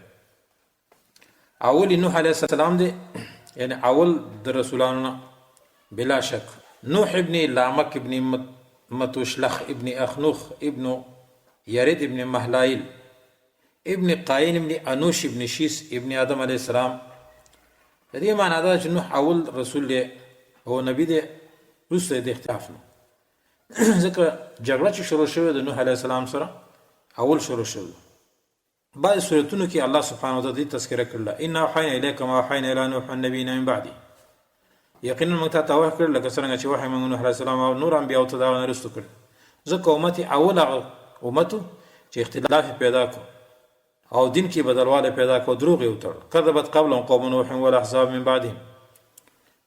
اول نوح علیه السلام دی، یعنی اول د رسولانو بلا شک. نوح ابن لامک ابن متوشلخ ابن اخنوخ ابن یرد ابن محلائل ابن قاین ابن انوش ابن شیس ابن آدم علیه السلام. د دې معنی دا چې نوح اول رسول دی او نبی دی، وروسته د اختلاف نو ځکه جګړه چې شروع شوه د نوح علیه السلام سره اول شروع شوه. بعض سورتونو کې الله سبحانه وتعالی تذکرہ کړل: ان اوحینا الیک ما اوحینا الی نوح النبیین من بعدی. یقینا موږ ته توحید کړل لکه څنګه چې وحی موږ نوح علیه السلام او نور انبیاء ته دا ورسته کړ. ځکه امت اول امت چې اختلاف پیدا کو او دین کې بدلواله پیدا کو، دروغ یو تر کذبت قبل قوم نوح والاحزاب من بعدهم.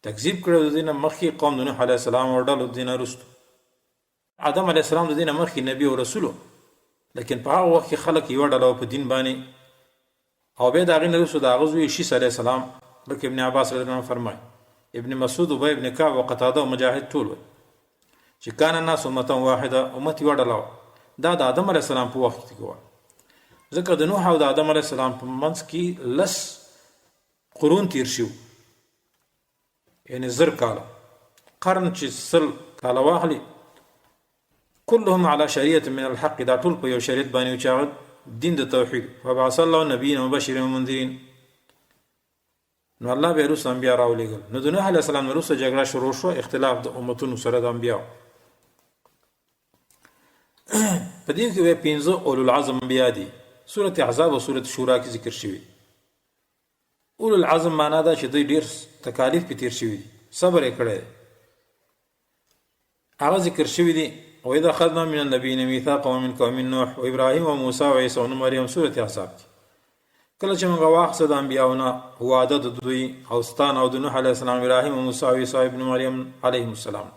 تکذیب کړو د دین مخکې قوم نوح علیه السلام او ډلو دین رسته. آدم علیه السلام د دین مخکې نبی او رسول، لیکن په هغه وخت کې خلک یو ډله په دین باندې، او به دا غي نه رسول دا غزوی شیس علیه السلام. لکه ابن عباس رضی الله عنه فرمای، ابن مسعود ابي ابن كعب وقتاده ومجاهد ټول چې کان الناس امه واحده، امت یو ډله. دا د آدم علیه السلام په وخت کې و. ځکه د نوح او د آدم علیه السلام په منځ کې لس قرون تیر شو، یعنی زر کاله، قرن چې سل کاله واخلي، كلهم على شريعه من الحق، دا ټول په یو شریعت باندې چې دین د توحید. فبعث الله نبینا مبشرا ومنذرین. نو الله به رسول انبیاء راولېږل. نو د نوح علیه السلام وروسته جګړه شروع شو، اختلاف د امتونو سره د انبیاء. په دې کې به 15 اولو العزم انبیاء دي. سورۃ احزاب او سورۃ شورا کې ذکر شوی. اولو العزم معنا دا چې دوی ډیر تکالیف په تیر شوی دي، صبر یې کړی. هغه ذکر شوی دي: وإذا أخذنا من النبيين ميثاقهم من قوم نوح وإبراهيم وموسى وعيسى وابن مريم، سورة احزاب. کله چې موږ واخصه د انبیاونه وعده د دوی او ستان او د نوح علیه السلام، ابراهیم او موسی او عیسی ابن مریم علیهم السلام،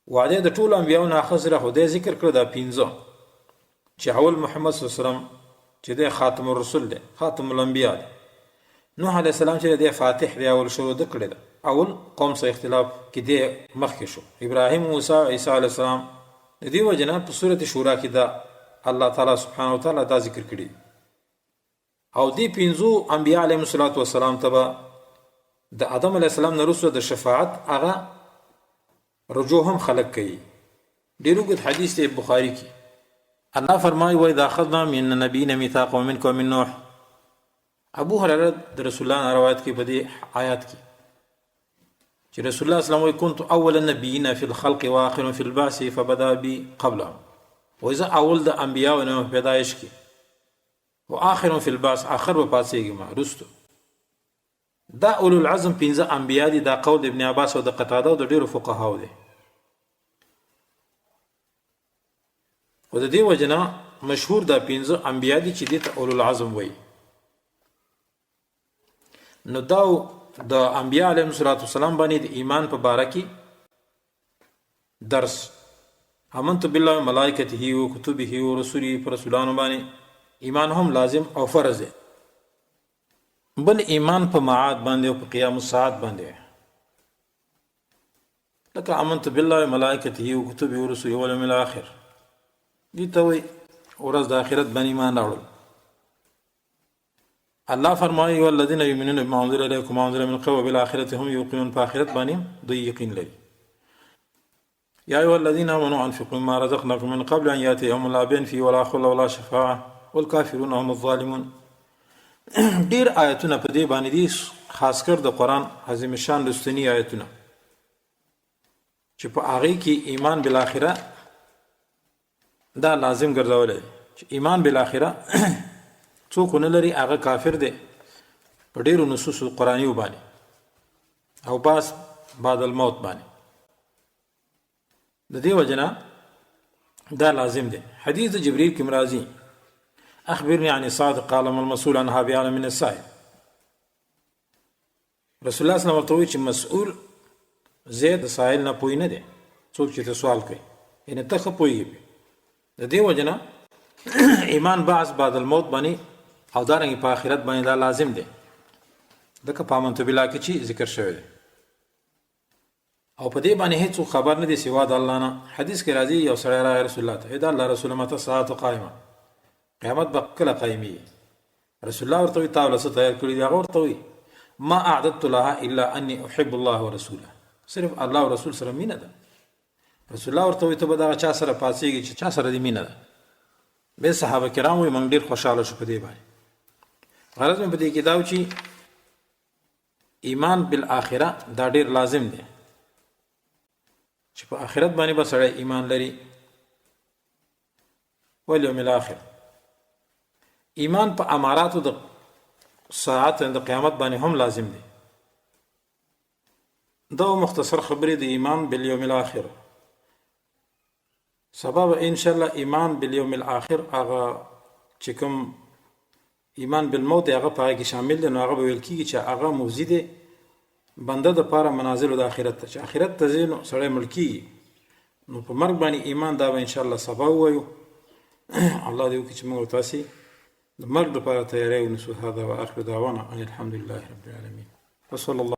وعده د ټول انبیاونه اخذ را خدای ذکر کړ دا 15 چې اول محمد صلی الله علیه وسلم چې د خاتم الرسل دی، خاتم الانبیاء دی. نوح علیه السلام چې د فاتح دی، اول شروع د کړی ده، اول قوم سره اختلاف کې دی مخکې شو. ابراهیم موسی او عیسی علیه السلام د دې وجنه په سورۃ شورا کې دا الله تعالی سبحانه وتعالی دا ذکر کړی. او دی 15 انبیاء علیهم السلام ته د آدم علیه السلام نه وروسته د شفاعت هغه رجوع هم خلق کوي. ډیرو کې حدیث دی بخاری کې الله فرمایي: وإذا أخذنا من النبيين ميثاقهم منكم من نوح. ابو هريره د رسول الله روایت کې په دې آیات کې چې رسول الله صلی الله علیه وسلم كنت اول النبیین فی الخلق واخر فی البعث فبدا بی قبلهم. وإذا اول د انبیاء او پیدایش کې واخر فی البعث، اخر و پاسېږي ما رستو. دا اولو العزم 15 انبیاء دي. دا قول ابن عباس او د قتاده او د ډیرو فقهاو دي. او د دې وجنه مشهور دا 15 انبیاء دي چې دې ته اولو العزم وایي. نو دا د انبیاء علیهم السلام باندې د ایمان په باره کې درس: آمنت بالله و ملائکته و کتبه و رسوله، پر رسولانو باندې ایمان هم لازم او فرض دی. بل ایمان په معاد باندې او په قیام الساعت باندې لکه آمنت بالله ملائکته و کتبه و رسله واليوم الاخر دي ته وایي ورځ د آخرت باندې ایمان راوړل. الله فرمایي والذین یؤمنون بما انزل الیکم وما انزل من قبل وبالآخرة هم یوقنون. په آخرت باندې دوی یقین لري. یا ایها الذین آمنوا انفقوا مما رزقناکم من قبل ان یأتی یوم لا بیع فیه ولا خلة ولا شفاعة والکافرون هم الظالمون. ډیر آیتونه په دې باندې دي، خاص کر د قرآن عظیم شان لستنی آیتونه چې په هغې کې ایمان بالآخره دا لازم ګرځولی چې ایمان بالآخره څوک ونه لري هغه کافر دی په ډیرو نصوصو قرآنیو باندې او باس بعد الموت باندې. د دې وجه نه دا لازم دی. حدیث جبریل کې راځي اخبرني عن الصادق قال ما المسؤول عنها بأعلم من السائل. رسول الله صلی الله علیه وسلم ورته وایي چې مسؤول زید سائل نه پوی نه دی، څوک چې ته سوال کوي یعنې ته ښه پوهېږې. د دې وجه نه ایمان بعض بعد الموت باندې او دارنګې په آخرت باندې دا لازم دی. ځکه په آمنت بالله کې چې ذکر شوی دی او په دې باندې هیڅ خبر نه دی سوا د الله نه. حدیث کې راځي یو سړی راغی رسول الله ته، دا الله رسول مته ساعت قائمه، قیامت به کله قایمي. رسول الله ورته وایي تا له څه تیار کړي دي؟ هغه ورته وایي ما اعددت لها الا اني احب الله ورسوله. صرف الله او رسول سره مینه ده. رسول الله ورته وایي ته به دغه چا سره پاڅېږي چې چا سره دې مینه ده. بیا صحابه کرام وایي موږ ډېر خوشحاله شو په دې باندې. غرض مې په دې کې دا و چې ایمان بالآخره دا ډېر لازم دی چې په آخرت باندې به سړی ایمان لري. والیوم الاخر ایمان په اماراتو د ساعت د قیامت باندې هم لازم دی. دا مختصر خبرې د ایمان بالیوم الاخر. سبب ان شاء الله ایمان بالیوم الاخر هغه چې کوم ایمان بالموت هغه په هغه کې شامل دی، نو هغه به ویل کېږي چې هغه موزي دی بنده د پاره منازل د آخرت ته، چې آخرت ته ځي نو سړی مړ کېږي. نو په مرګ باندې ایمان دا به ان شاء الله سبا ووایو. الله دې وکړي چې موږ تاسې د مرګ لپاره تیاری ونیسو. هذا واخر دعوانا ان الحمد لله رب العالمين وصلى الله